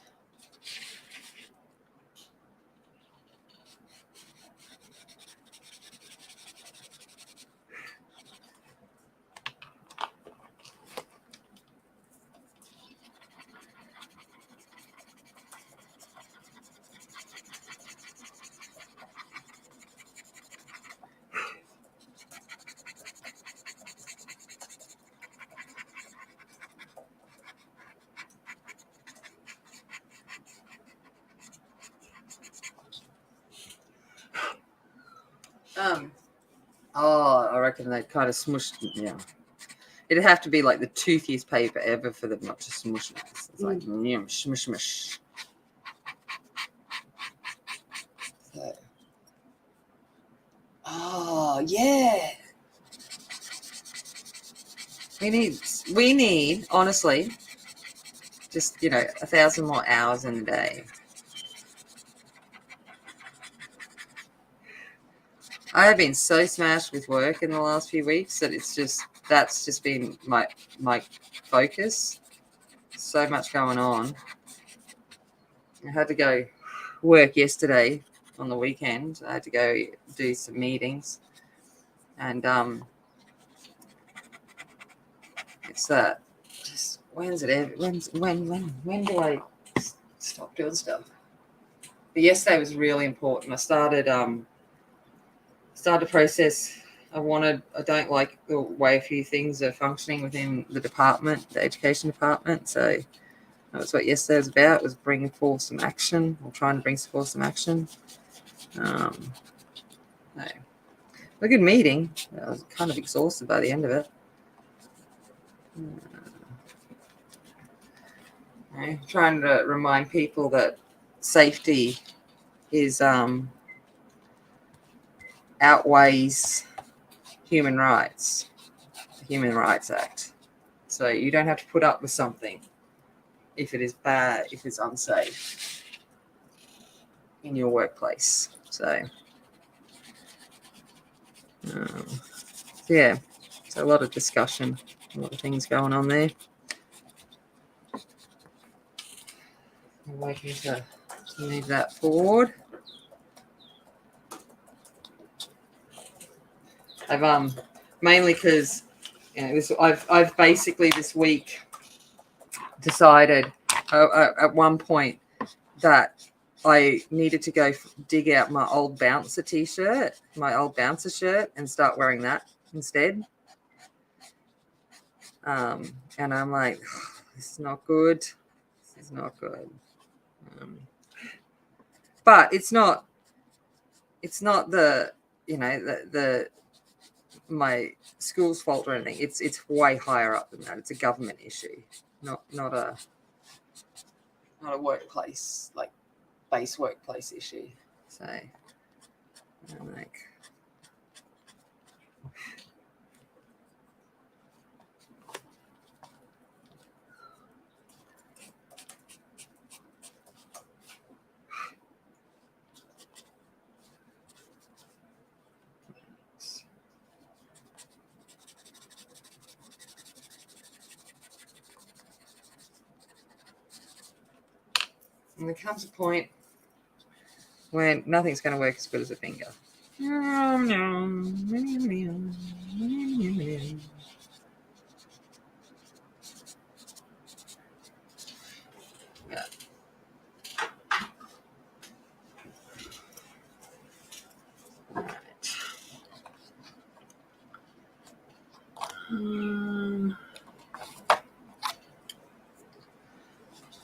I reckon they kind of smushed. Yeah, it'd have to be like the toothiest paper ever for them not to smush it. It's like smush. So. Oh yeah. We need honestly, just 1,000 more hours in the day. I have been so smashed with work in the last few weeks that that's just been my focus. So much going on. I had to go work yesterday on the weekend. I had to go do some meetings, and it's that. Just when do I stop doing stuff? But yesterday was really important. I started a process. I don't like the way a few things are functioning within the department, the education department. So that's what yesterday was about, was bringing forth some action, or trying to bring forth some action. No. A good meeting. I was kind of exhausted by the end of it. Trying to remind people that safety is outweighs human rights, the Human Rights Act. So you don't have to put up with something if it is bad, if it's unsafe in your workplace. So yeah, so a lot of discussion, a lot of things going on there. I'm waiting to move that forward. I've mainly because I've basically this week decided at one point that I needed to go dig out my old bouncer t-shirt, my old bouncer shirt, and start wearing that instead. And I'm like, oh, this is not good. This is not good. But it's not the the my school's fault or anything. It's way higher up than that. It's a government issue, not a workplace, like base workplace issue. So I'm like, and there comes a point when nothing's going to work as good as a finger. Yeah.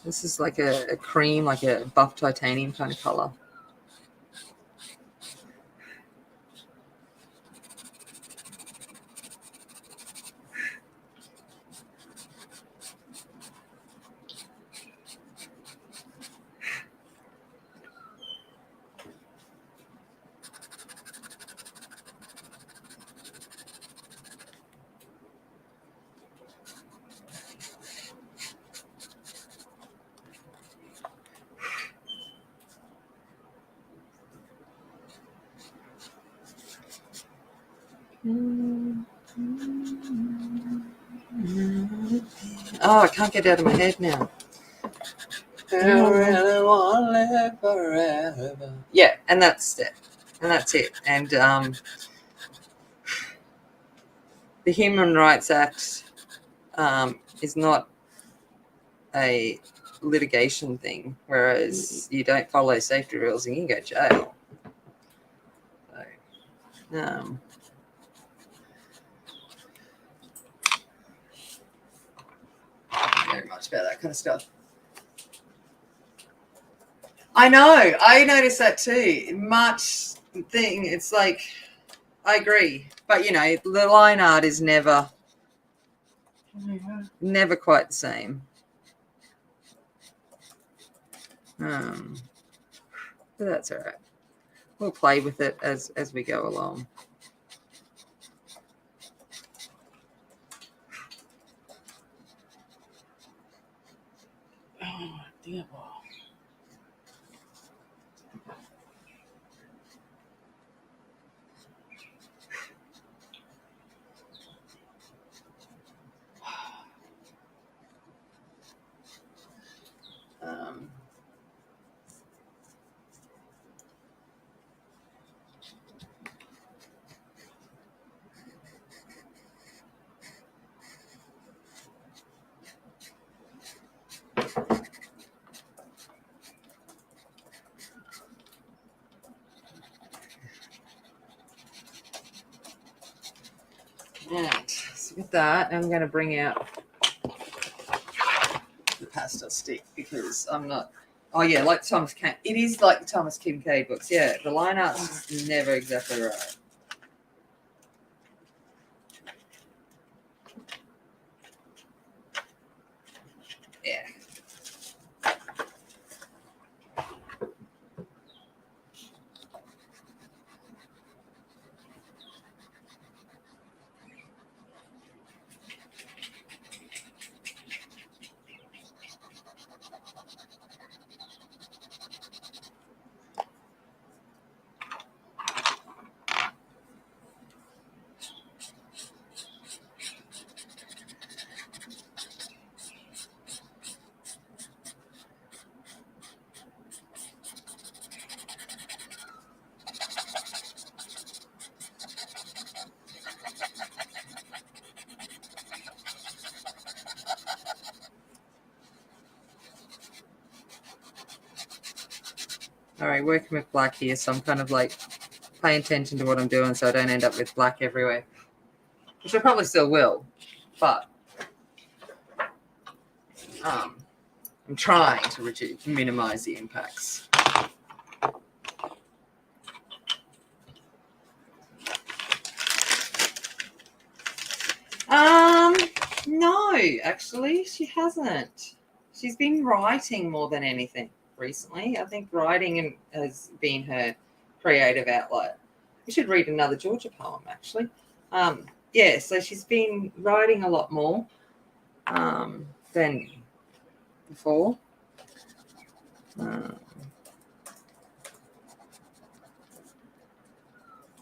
This is like a cream, like a buff titanium kind of color. Oh, I can't get it out of my head now. Yeah, and that's it. And that's it. And the Human Rights Act is not a litigation thing, whereas you don't follow safety rules and you can go to jail. So, very much about that kind of stuff. I know. I noticed that too. Much thing. It's like, I agree. But, you know, the line art is never quite the same. But that's all right. We'll play with it as we go along. Oh, dear boy. Right, so with that, I'm going to bring out the pastel stick because I'm not. Oh yeah, like Thomas Kincaid. It is like the Thomas Kincaid books. Yeah, the line art's just never exactly right. Yeah. All right, working with black here, so I'm kind of like paying attention to what I'm doing so I don't end up with black everywhere, which I probably still will, but I'm trying to minimize the impacts. No, actually, she hasn't. She's been writing more than anything recently. I think writing has been her creative outlet. We should read another Georgia poem, actually. Yeah, so she's been writing a lot more than before. I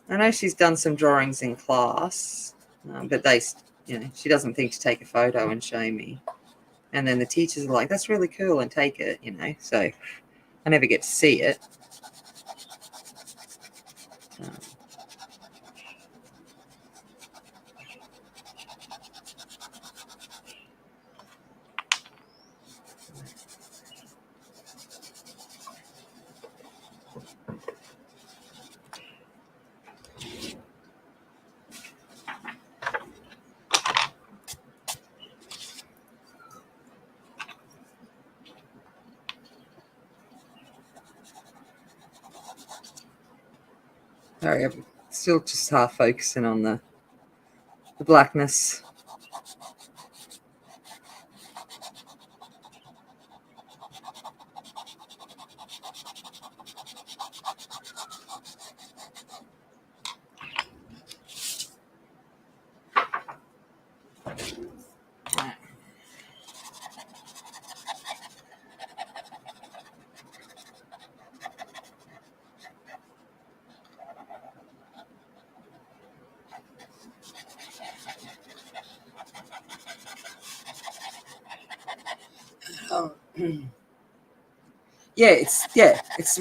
know she's done some drawings in class, but she doesn't think to take a photo and show me. And then the teachers are like, "That's really cool," and take it, So I never get to see it. Sorry, I'm still just half focusing on the blackness.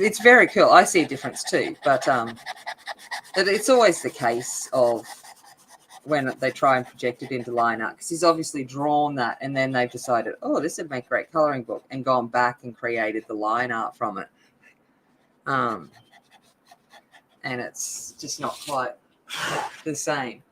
It's very cool. I see a difference too, but it's always the case of when they try and project it into line art, because he's obviously drawn that and then they've decided, oh, this would make a great coloring book, and gone back and created the line art from it. And it's just not quite the same.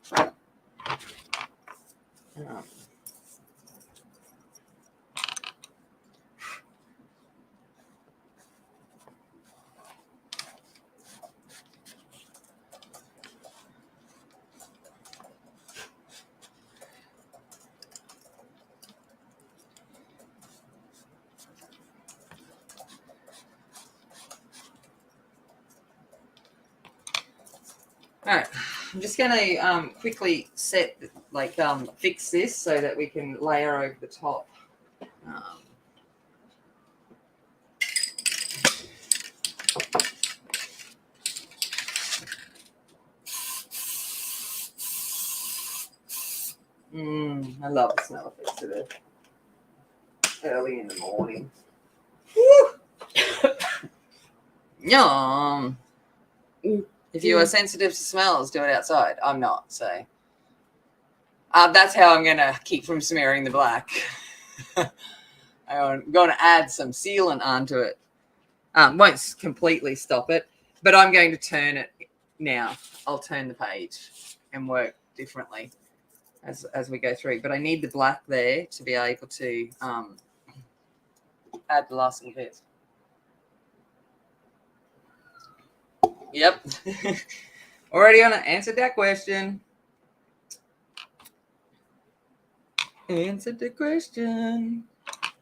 All right, I'm just going to quickly fix this so that we can layer over the top. I love the smell of it today. Early in the morning. Woo! Yum. If you are sensitive to smells, do it outside. I'm not, so that's how I'm going to keep from smearing the black. I'm going to add some sealant onto it. Won't completely stop it, but I'm going to turn it now. I'll turn the page and work differently as we go through. But I need the black there to be able to add the last little bit. Yep. Already answered that question. Answered the question.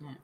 Yeah.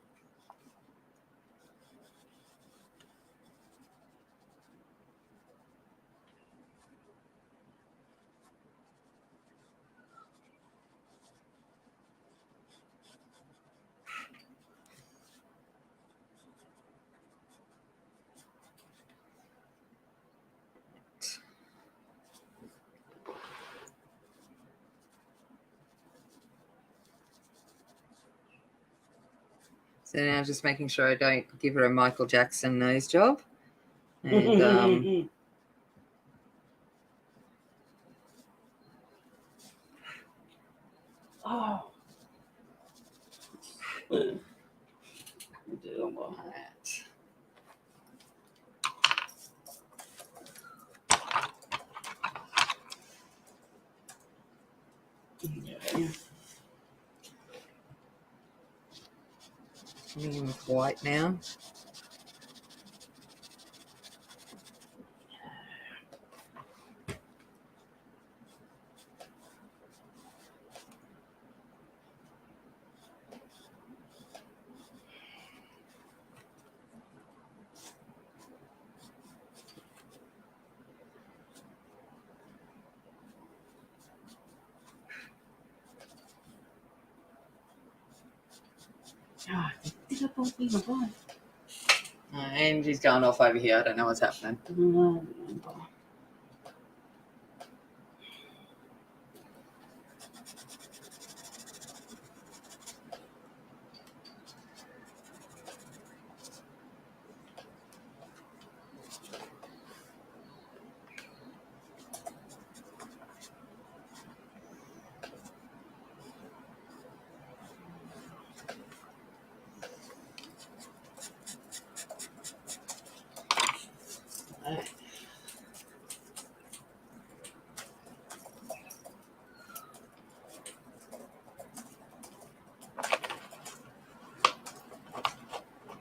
So now I'm just making sure I don't give her a Michael Jackson nose job. And oh. Do that. Coming in with white now. And he's going off over here. I don't know what's happening.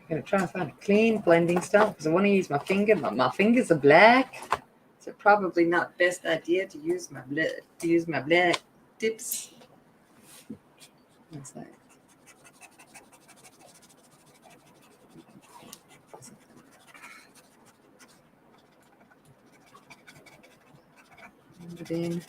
I'm going to try and find a clean blending style because I want to use my finger. My fingers are black, so probably not best idea to use my black tips. What's that? Put it in.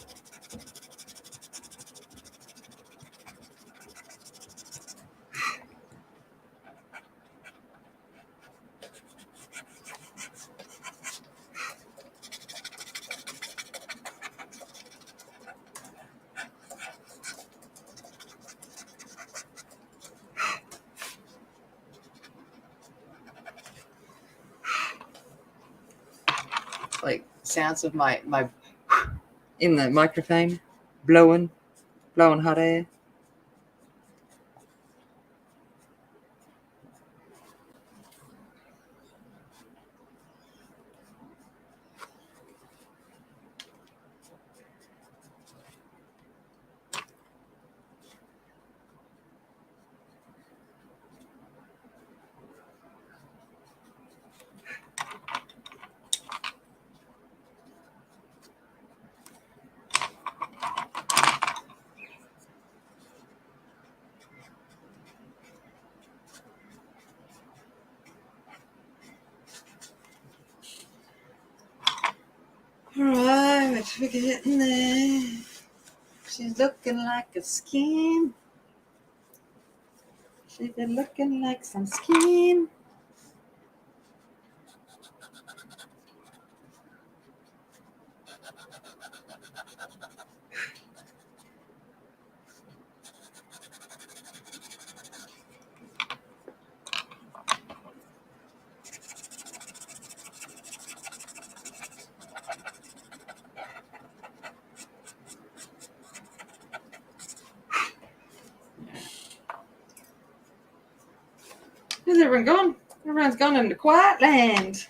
Like sounds of my in the microphone blowing hot air. Alright, we're getting there. She's looking like a skin. She's looking like some skin. Where's everyone gone? Everyone's gone into quiet land.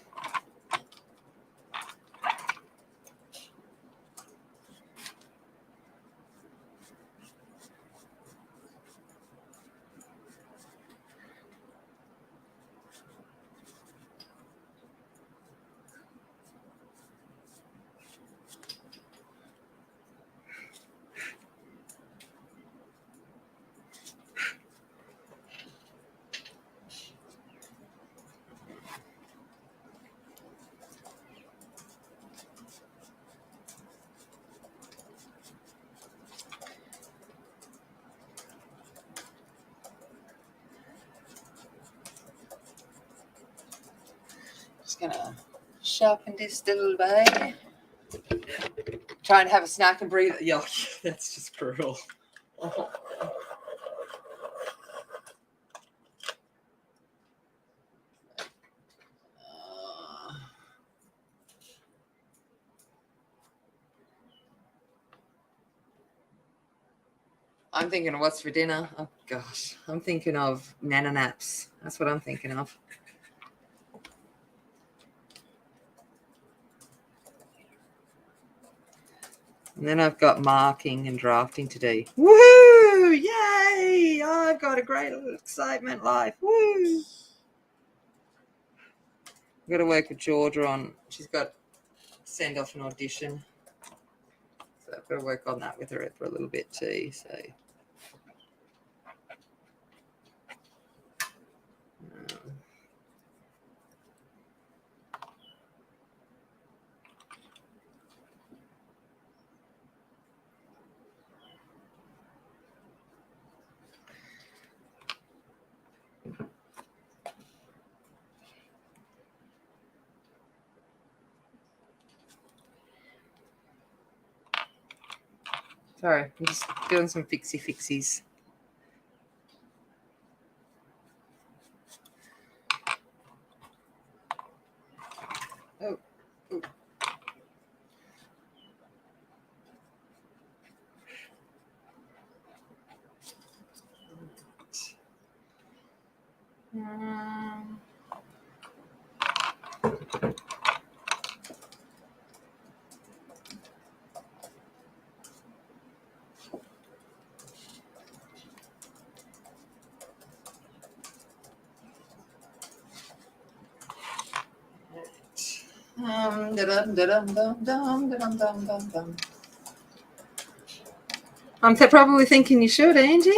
Just gonna sharpen this a little bit. Try and have a snack and breathe. Yuck, that's just brutal. I'm thinking of what's for dinner. Oh gosh, I'm thinking of nana naps. That's what I'm thinking of. And then I've got marking and drafting to do. Woohoo! Woo! Yay! I've got a great excitement life. Woo! I've got to work with Georgia on. She's got send off an audition, so I've got to work on that with her for a little bit too. So. Sorry, I'm just doing some fixies. Oh. Um, I'm probably thinking you should, Angie.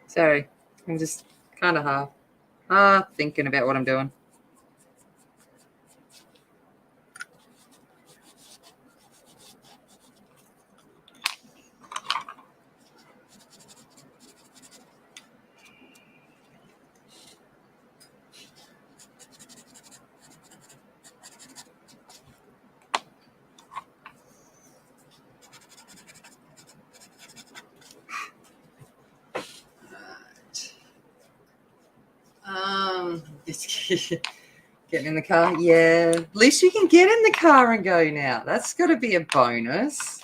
Sorry, I'm just kind of half thinking about what I'm doing. Getting in the car, yeah. At least you can get in the car and go now. That's got to be a bonus.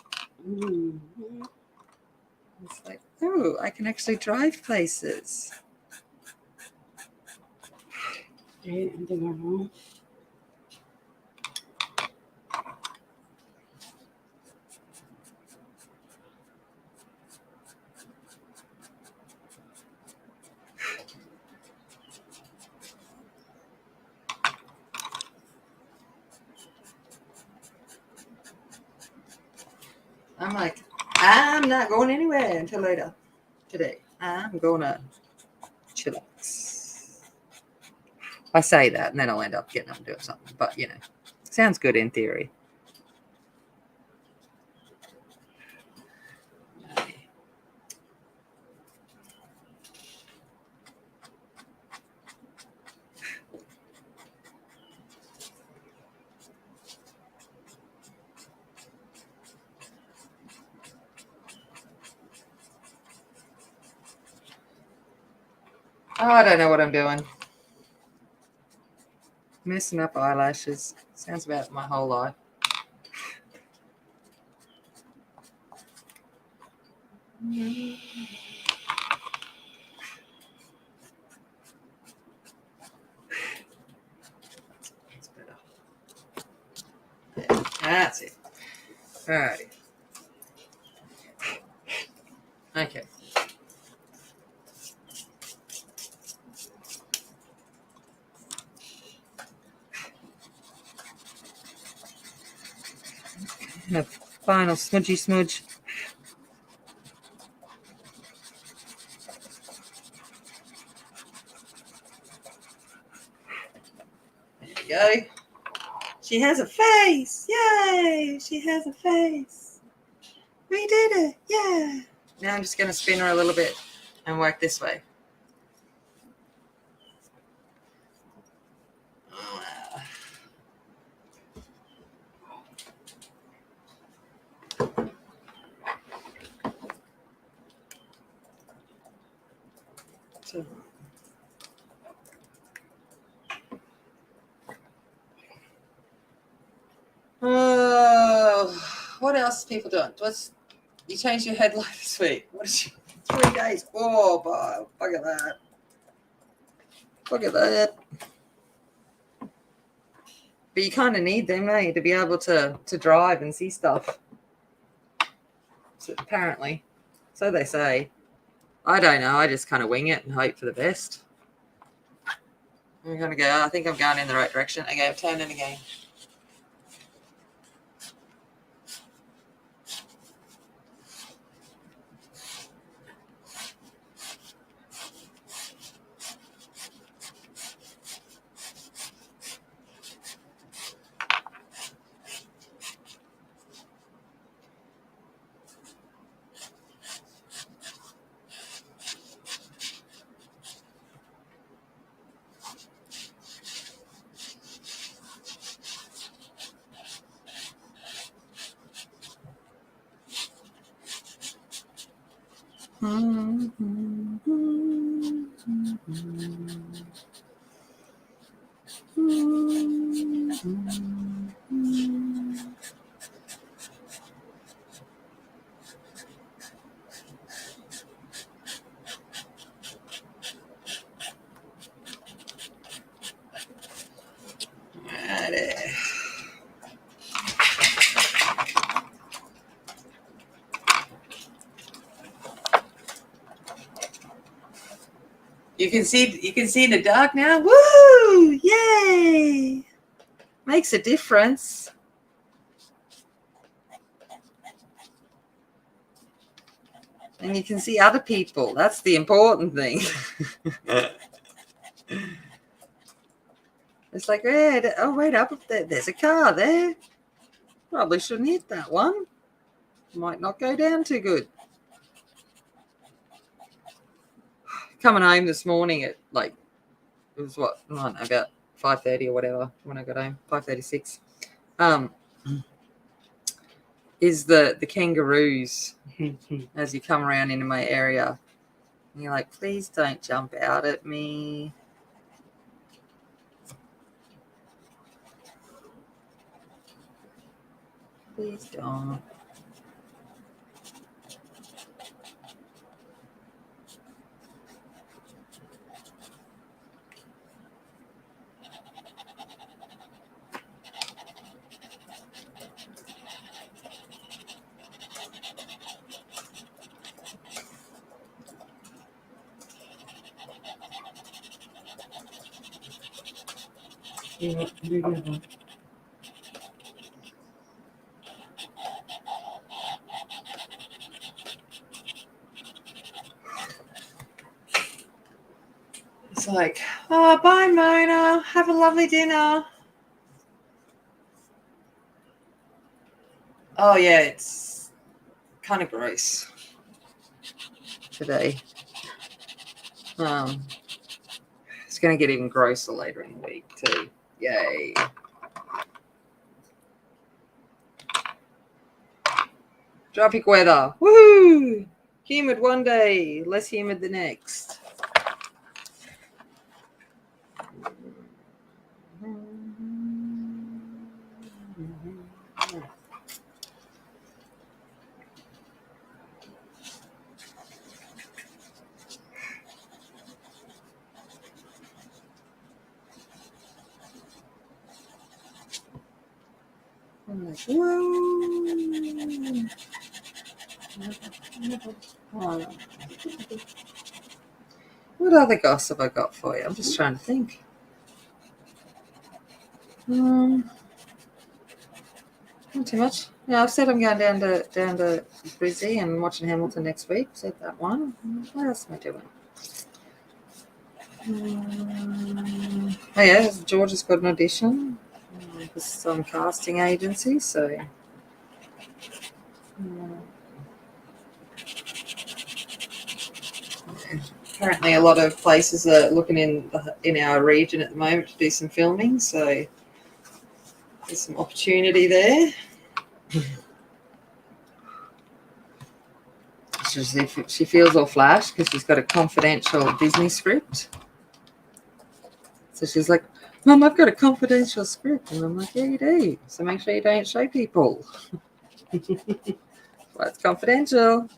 It's like, oh, I can actually drive places. I'm like, I'm not going anywhere until later today. I'm going to chillax. I say that, and then I'll end up getting up and doing something. But, you know, sounds good in theory. Oh, I don't know what I'm doing. Messing up eyelashes. Sounds about my whole life. That's better. Yeah, that's it. Alrighty. Okay. And a final smudgy smudge. There you go. She has a face. Yay! She has a face. We did it. Yeah. Now I'm just going to spin her a little bit and work this way. So, what else are people doing? You changed your headlight this week? What is 3 days? Oh, boy, look at that! Look at that! But you kind of need them, don't you, to be able to drive and see stuff. So, apparently, so they say. I don't know. I just kind of wing it and hope for the best. I'm gonna go. I think I'm going in the right direction. Okay, I'm turning again. You can see in the dark now. Woo! Yay! Makes a difference. And you can see other people. That's the important thing. It's like, oh, wait, up there. There's a car there. Probably shouldn't hit that one. Might not go down too good. Coming home this morning at it was what, I don't know, about 5:30 or whatever when I got home, 5:36. Is the kangaroos as you come around into my area. And you're like, please don't jump out at me. Please don't. It's like, oh, bye, Mona. Have a lovely dinner. Oh, yeah, it's kind of gross today. It's going to get even grosser later in the week, too. Yay. Tropic weather. Woohoo! Humid one day, less humid the next. I'm like, whoa. What other gossip I got for you? I'm just trying to think. Not too much. Yeah, I've said I'm going down to Brizzy and watching Hamilton next week. Said that one. What else am I doing? Oh yeah, George has got an audition for some casting agency, so Apparently, a lot of places are looking in our region at the moment to do some filming, so there's some opportunity there. She feels all flash because she's got a confidential Disney script. So she's like, Mum, I've got a confidential script. And I'm like, yeah, you do. So make sure you don't show people. Well, it's confidential.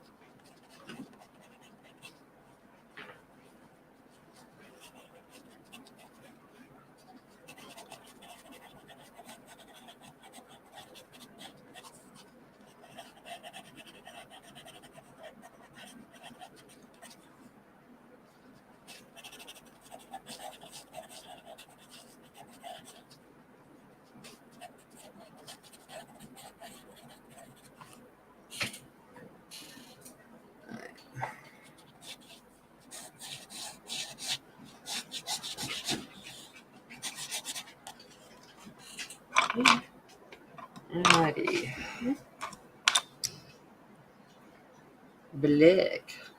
Alrighty.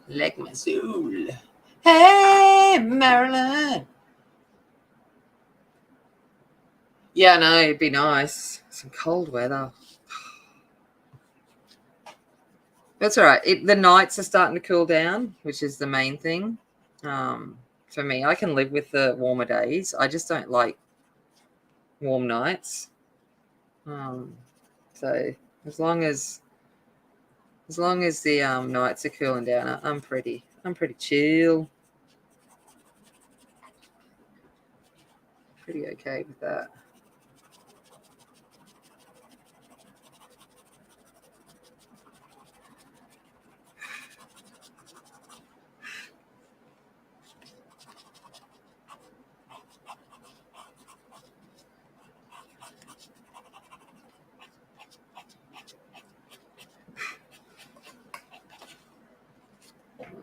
Black my soul. Hey, Marilyn. Yeah, no, it'd be nice. Some cold weather. That's all right. The nights are starting to cool down, which is the main thing. For me, I can live with the warmer days. I just don't like warm nights. So as long as the nights are cooling down, I'm pretty chill. Pretty okay with that.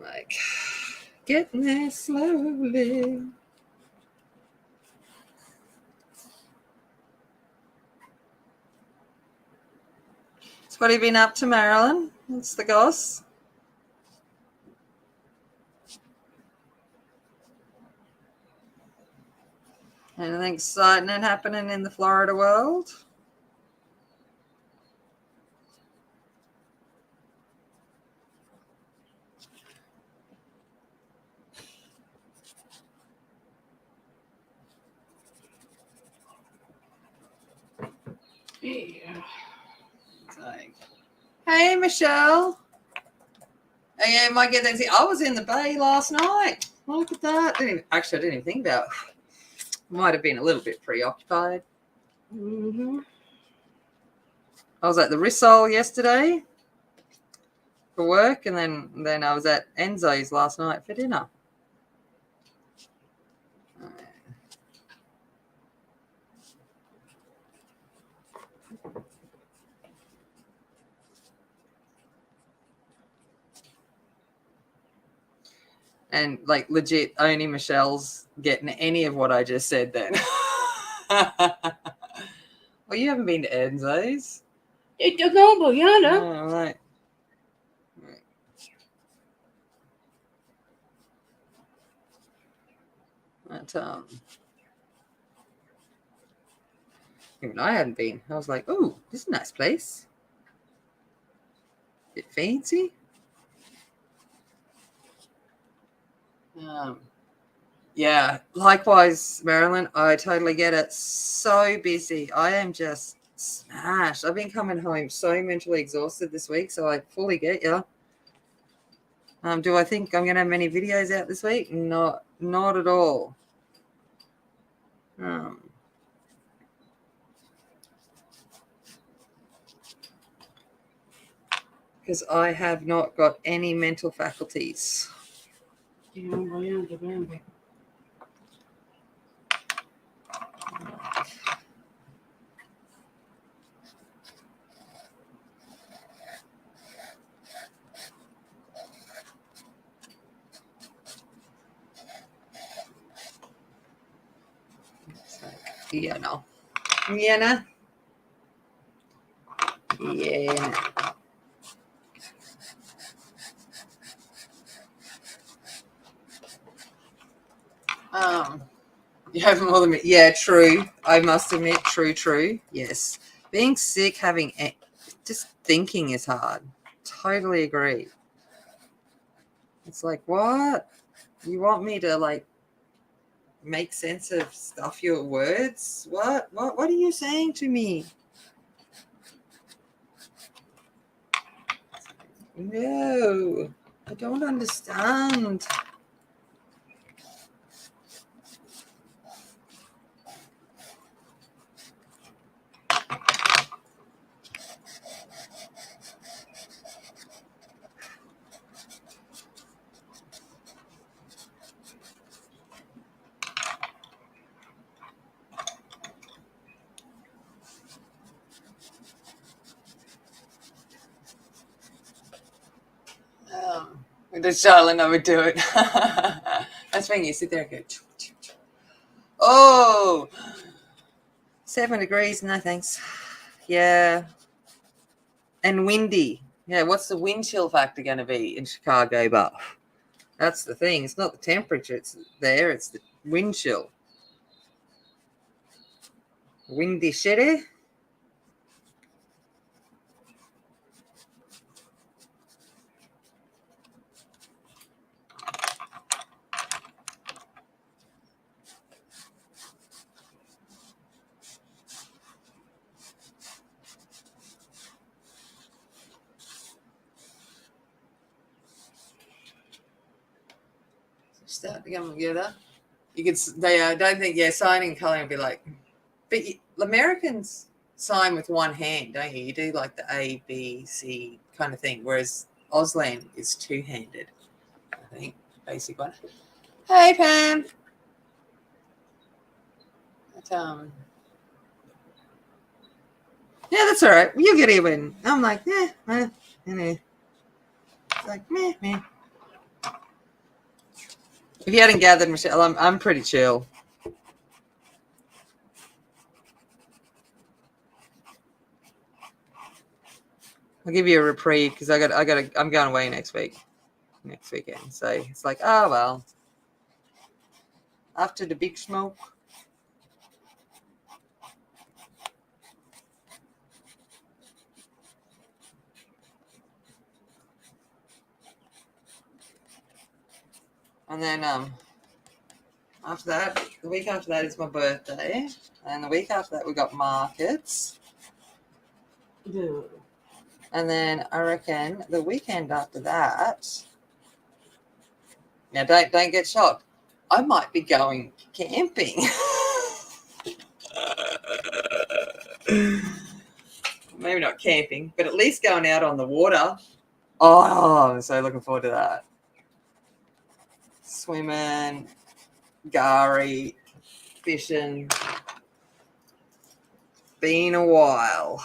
Like getting there slowly. So what have you been up to, Marilyn? What's the goss? Anything exciting happening in the Florida world? Yeah. Like, hey, Michelle. Oh, yeah, might get that. I was in the bay last night. Look at that. I didn't even think about it. Might have been a little bit preoccupied. Mm-hmm. I was at the Rissole yesterday for work, and then I was at Enzo's last night for dinner. And like legit, only Michelle's getting any of what I just said then. Well, you haven't been to Enzo's. It's a normal, yeah, no. Oh, right. But, even I hadn't been. I was like, oh, this is a nice place. Bit fancy. Yeah, likewise, Marilyn. I totally get it. So busy. I am just smashed. I've been coming home so mentally exhausted this week, so I fully get you. Do I think I'm going to have many videos out this week? Not at all. Because I have not got any mental faculties. Yeah, no. Yeah, no. Yeah. You have more than me. Yeah, true. I must admit, true. Yes. Being sick, just thinking is hard. Totally agree. It's like, what? You want me to like make sense of stuff, your words? What are you saying to me? No, I don't understand. With the Charlotte, I would do it. That's when you sit there and go, oh, 7 degrees, no thanks. Yeah. And windy. Yeah, what's the wind chill factor going to be in Chicago, Buff? That's the thing. It's not the temperature, it's the wind chill. Windy shitty. Start to come together. You could. They don't think. Yeah, signing colour would be like. But Americans sign with one hand, don't you? You do like the A, B, C kind of thing, whereas Auslan is two-handed. I think basic one. Hey Pam. But, yeah, that's all right. You get even. I'm like, meh. It's like meh. If you hadn't gathered, Michelle, I'm pretty chill. I'll give you a reprieve because I'm going away next weekend. So it's like, oh well. After the big smoke. And then after that, the week after that is my birthday. And the week after that we got markets. Yeah. And then I reckon the weekend after that. Now don't get shocked. I might be going camping. Maybe not camping, but at least going out on the water. Oh, I'm so looking forward to that. Swimming, gari, fishing. Been a while.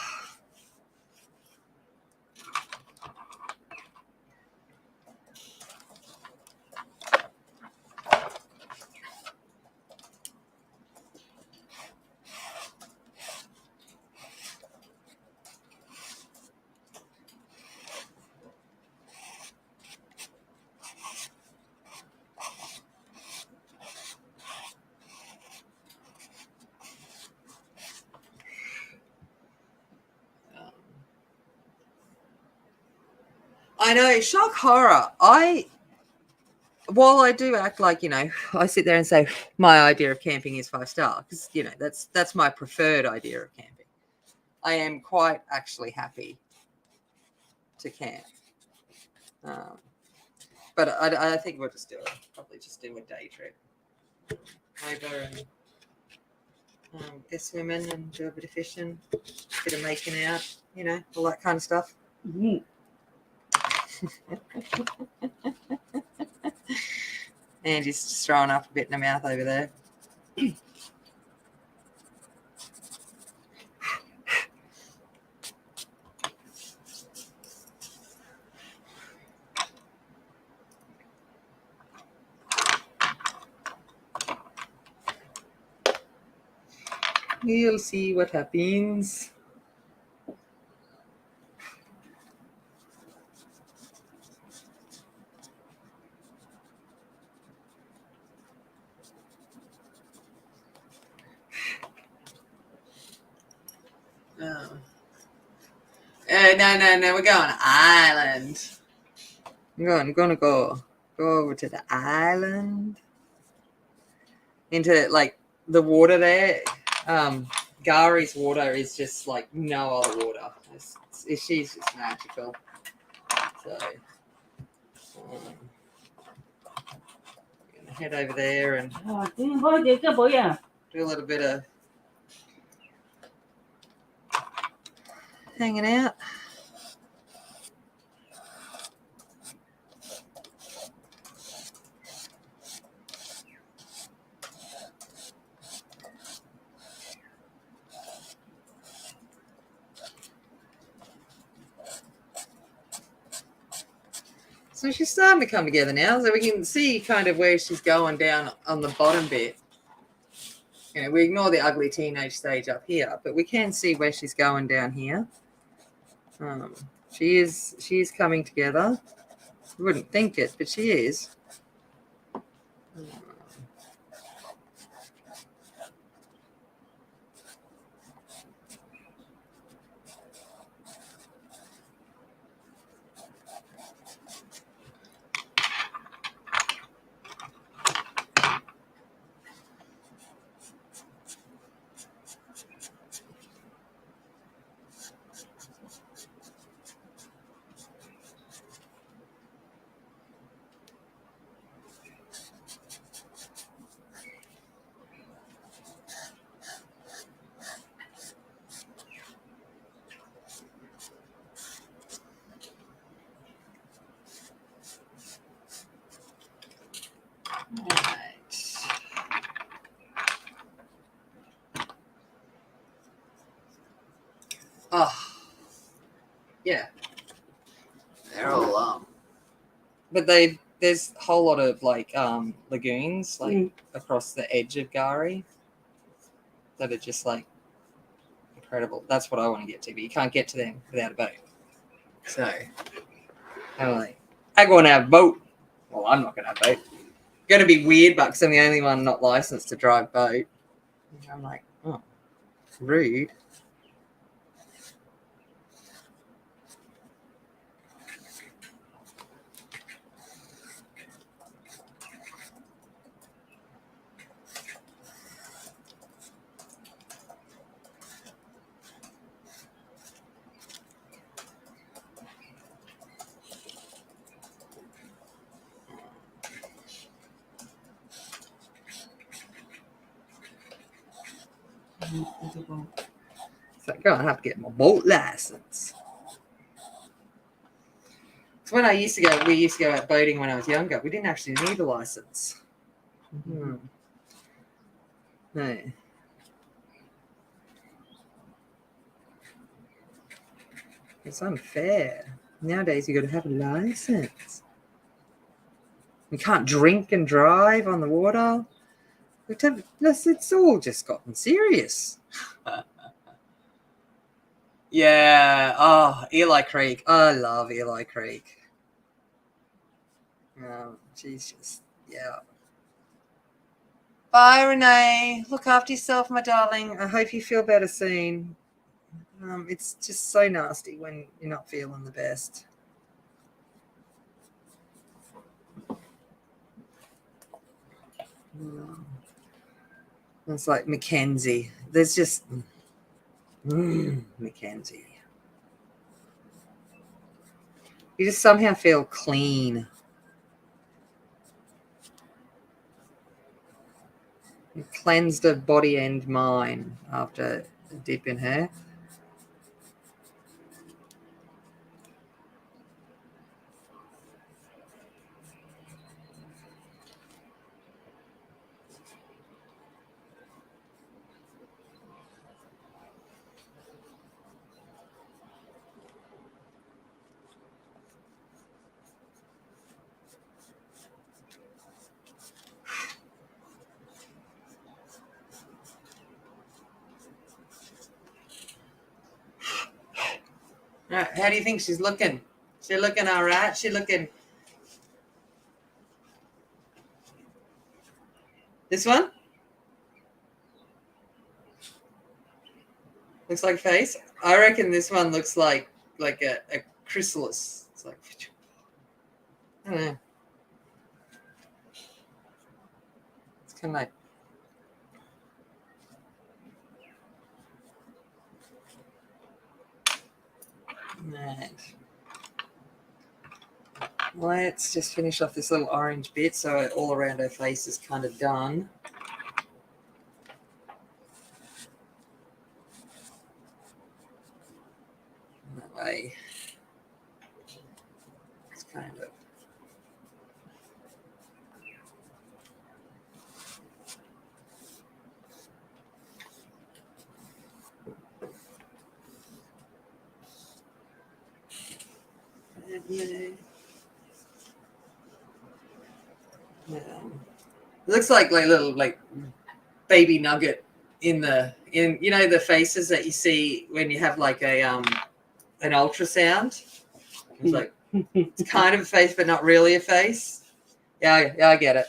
I know, shock horror. While I do act like, I sit there and say my idea of camping is 5-star because, that's my preferred idea of camping. I am quite actually happy to camp. But I think we'll probably just do a day trip over and go swimming and do a bit of fishing, a bit of making out, all that kind of stuff. Mm-hmm. Andy's just throwing up a bit in the mouth over there. We'll see what happens. Oh. No. We're going island. I'm gonna go over to the island. Into like the water there. Gari's water is just like no other water. She's just magical. So I'm gonna head over there and do a little bit of hanging out. So she's starting to come together now, so we can see kind of where she's going down on the bottom bit. You know, we ignore the ugly teenage stage up here, but we can see where she's going down here. She is coming together. You wouldn't think it, but she is. Oh, yeah. They're all but there's a whole lot of like lagoons like across the edge of Gari that are just like incredible. That's what I want to get to, but you can't get to them without a boat. So I'm like, I go and have a boat. Well, I'm not gonna have a boat. Gonna be weird, but because I'm the only one not licensed to drive boat. I'm like, oh, rude. So I'm gonna have to get my boat license. So when we used to go out boating when I was younger. We didn't actually need a license. Mm-hmm. No. It's unfair. Nowadays you got to have a license. You can't drink and drive on the water. It's all just gotten serious. Yeah. Oh, Eli Creek. I love Eli Creek. She's just, yeah. Bye, Renee. Look after yourself, my darling. I hope you feel better soon. It's just so nasty when you're not feeling the best. It's like Mackenzie. There's just Mackenzie. You just somehow feel clean. You cleansed of body and mind after a dip in her. How do you think she's looking? She looking all right? She looking... This one? Looks like a face. I reckon this one looks like a chrysalis. It's like, I don't know. It's kind of like. Right. Let's just finish off this little orange bit so all around her face is kind of done. That way. It's kind of. Yeah. It looks like little baby nugget in the faces that you see when you have like a an ultrasound. It's like it's kind of a face but not really a face. Yeah, I get it.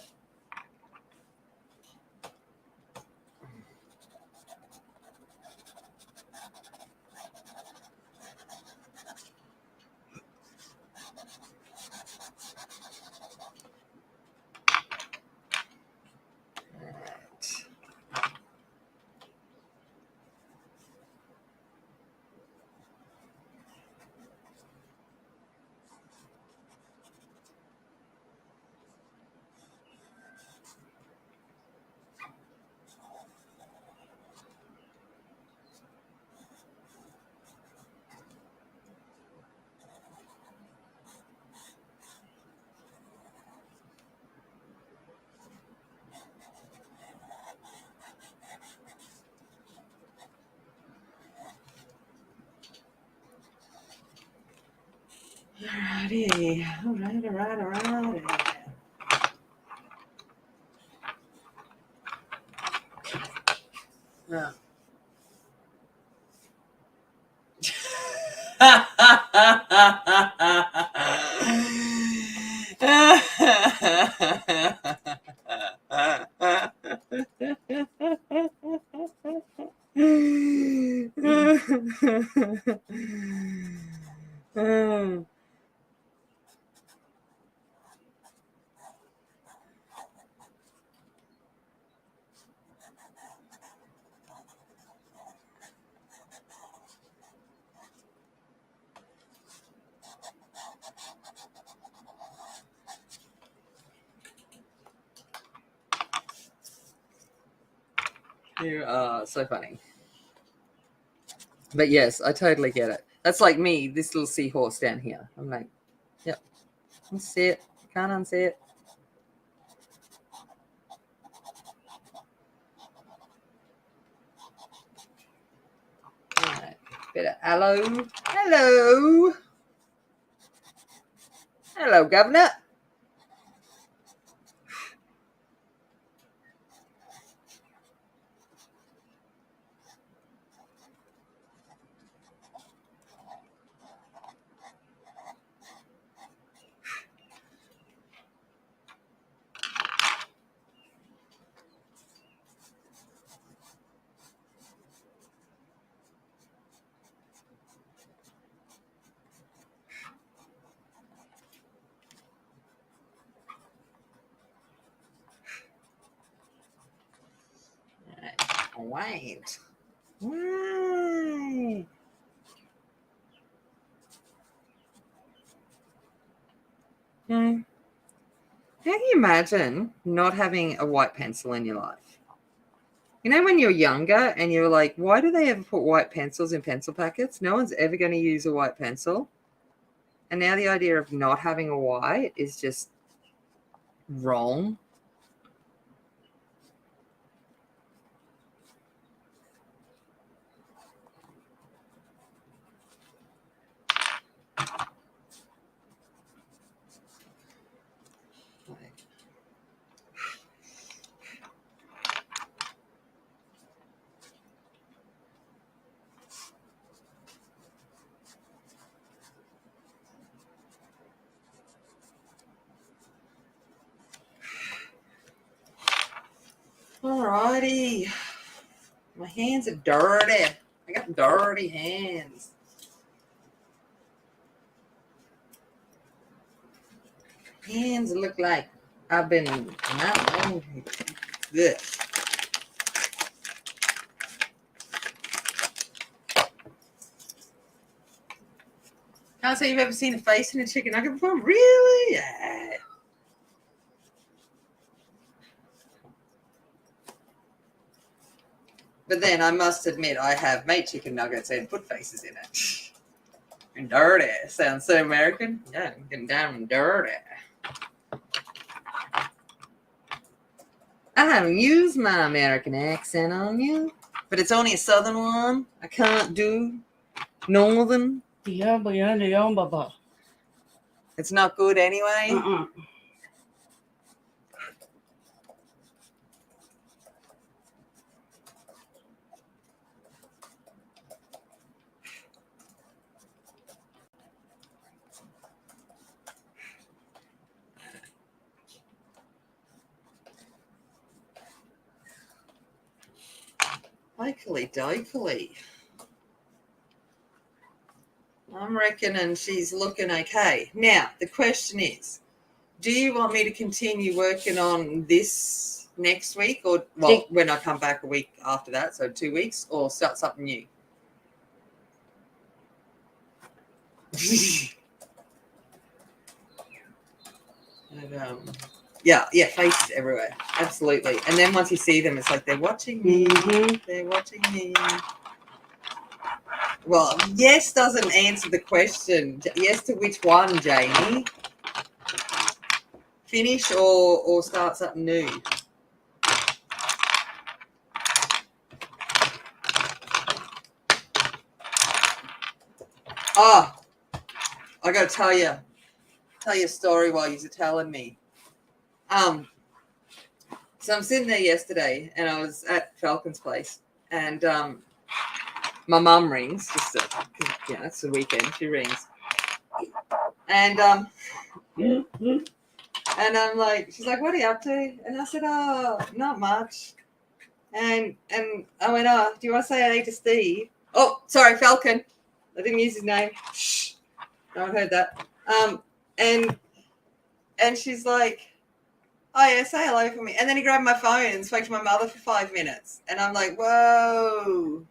Alrighty. All right. Yeah. You are so funny. But yes, I totally get it. That's like me, this little seahorse down here. I'm like, yep, I see it. Can't unsee it. All right, bit of aloe. Hello. Hello, Governor. Wait. Why? How can you imagine not having a white pencil in your life? You know, when you're younger and you're like, why do they ever put white pencils in pencil packets? No one's ever going to use a white pencil. And now the idea of not having a white is just wrong. Alrighty. My hands are dirty. I got dirty hands. Hands look like I've been not good. Can't say you've ever seen a face in a chicken nugget before? Really? Yeah. But then I must admit, I have made chicken nuggets and put faces in it. And dirty. Sounds so American. Yeah, I'm getting down and dirty. I haven't used my American accent on you, but it's only a southern one. I can't do northern. It's not good anyway. Likely. I'm reckoning she's looking okay. Now, the question is, do you want me to continue working on this next week or, well, when I come back a week after that, so 2 weeks, or start something new? And, yeah, faces everywhere. Absolutely. And then once you see them, it's like they're watching me. Mm-hmm. They're watching me. Well, yes doesn't answer the question. Yes to which one, Jamie? Finish or start something new? Oh, I got to tell you a story while you're telling me. So I'm sitting there yesterday, and I was at Falcon's place, and my mum rings, just it's the weekend. She rings, and I'm like, she's like, "What are you up to?" And I said, "Oh, not much." And I went, "Oh, do you want to say hey to Steve?" Oh, sorry, Falcon. I didn't use his name. Shh, no one heard that. And she's like, "Oh yeah, say hello for me." And then he grabbed my phone and spoke to my mother for 5 minutes. And I'm like, whoa.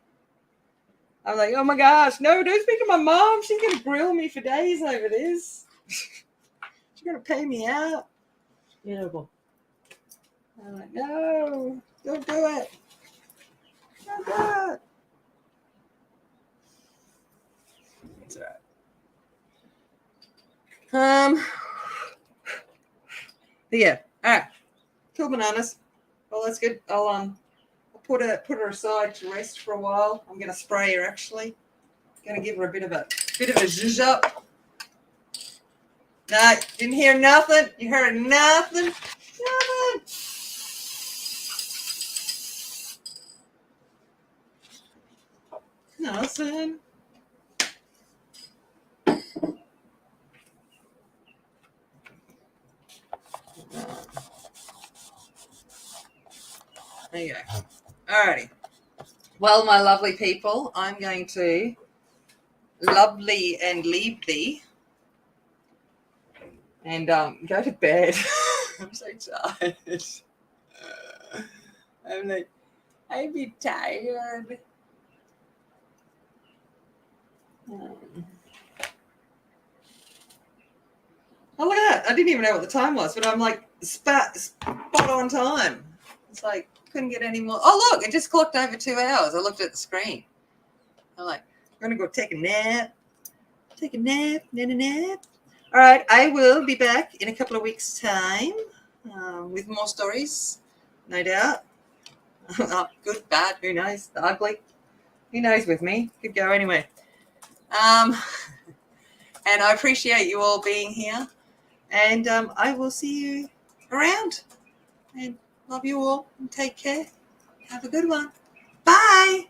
I'm like, oh my gosh, no, don't speak to my mom. She's gonna grill me for days over this. She's gonna pay me out. Beautiful. I'm like, no, don't do it. Don't do it. It's all right. But yeah, all right. Kill bananas. Well, that's good. I'll put her aside to rest for a while. I'm gonna spray her actually. Gonna give her a bit of a zhuzh up. No, didn't hear nothing. You heard nothing. Nothing. Nothing. There you go. Alrighty. Well, my lovely people, I'm going to lovely and leave thee and go to bed. I'm so tired. I'm a bit tired. Oh, look at that. I didn't even know what the time was, but I'm like spot on time. It's like, couldn't get any more. Oh, look, it just clocked over 2 hours. I looked at the screen. I'm like, I'm going to go take a nap. Nap. All right, I will be back in a couple of weeks' time with more stories, no doubt. Good, bad, who knows? Ugly, who knows with me? Could go anyway. And I appreciate you all being here. And I will see you around. And love you all. And take care. Have a good one. Bye.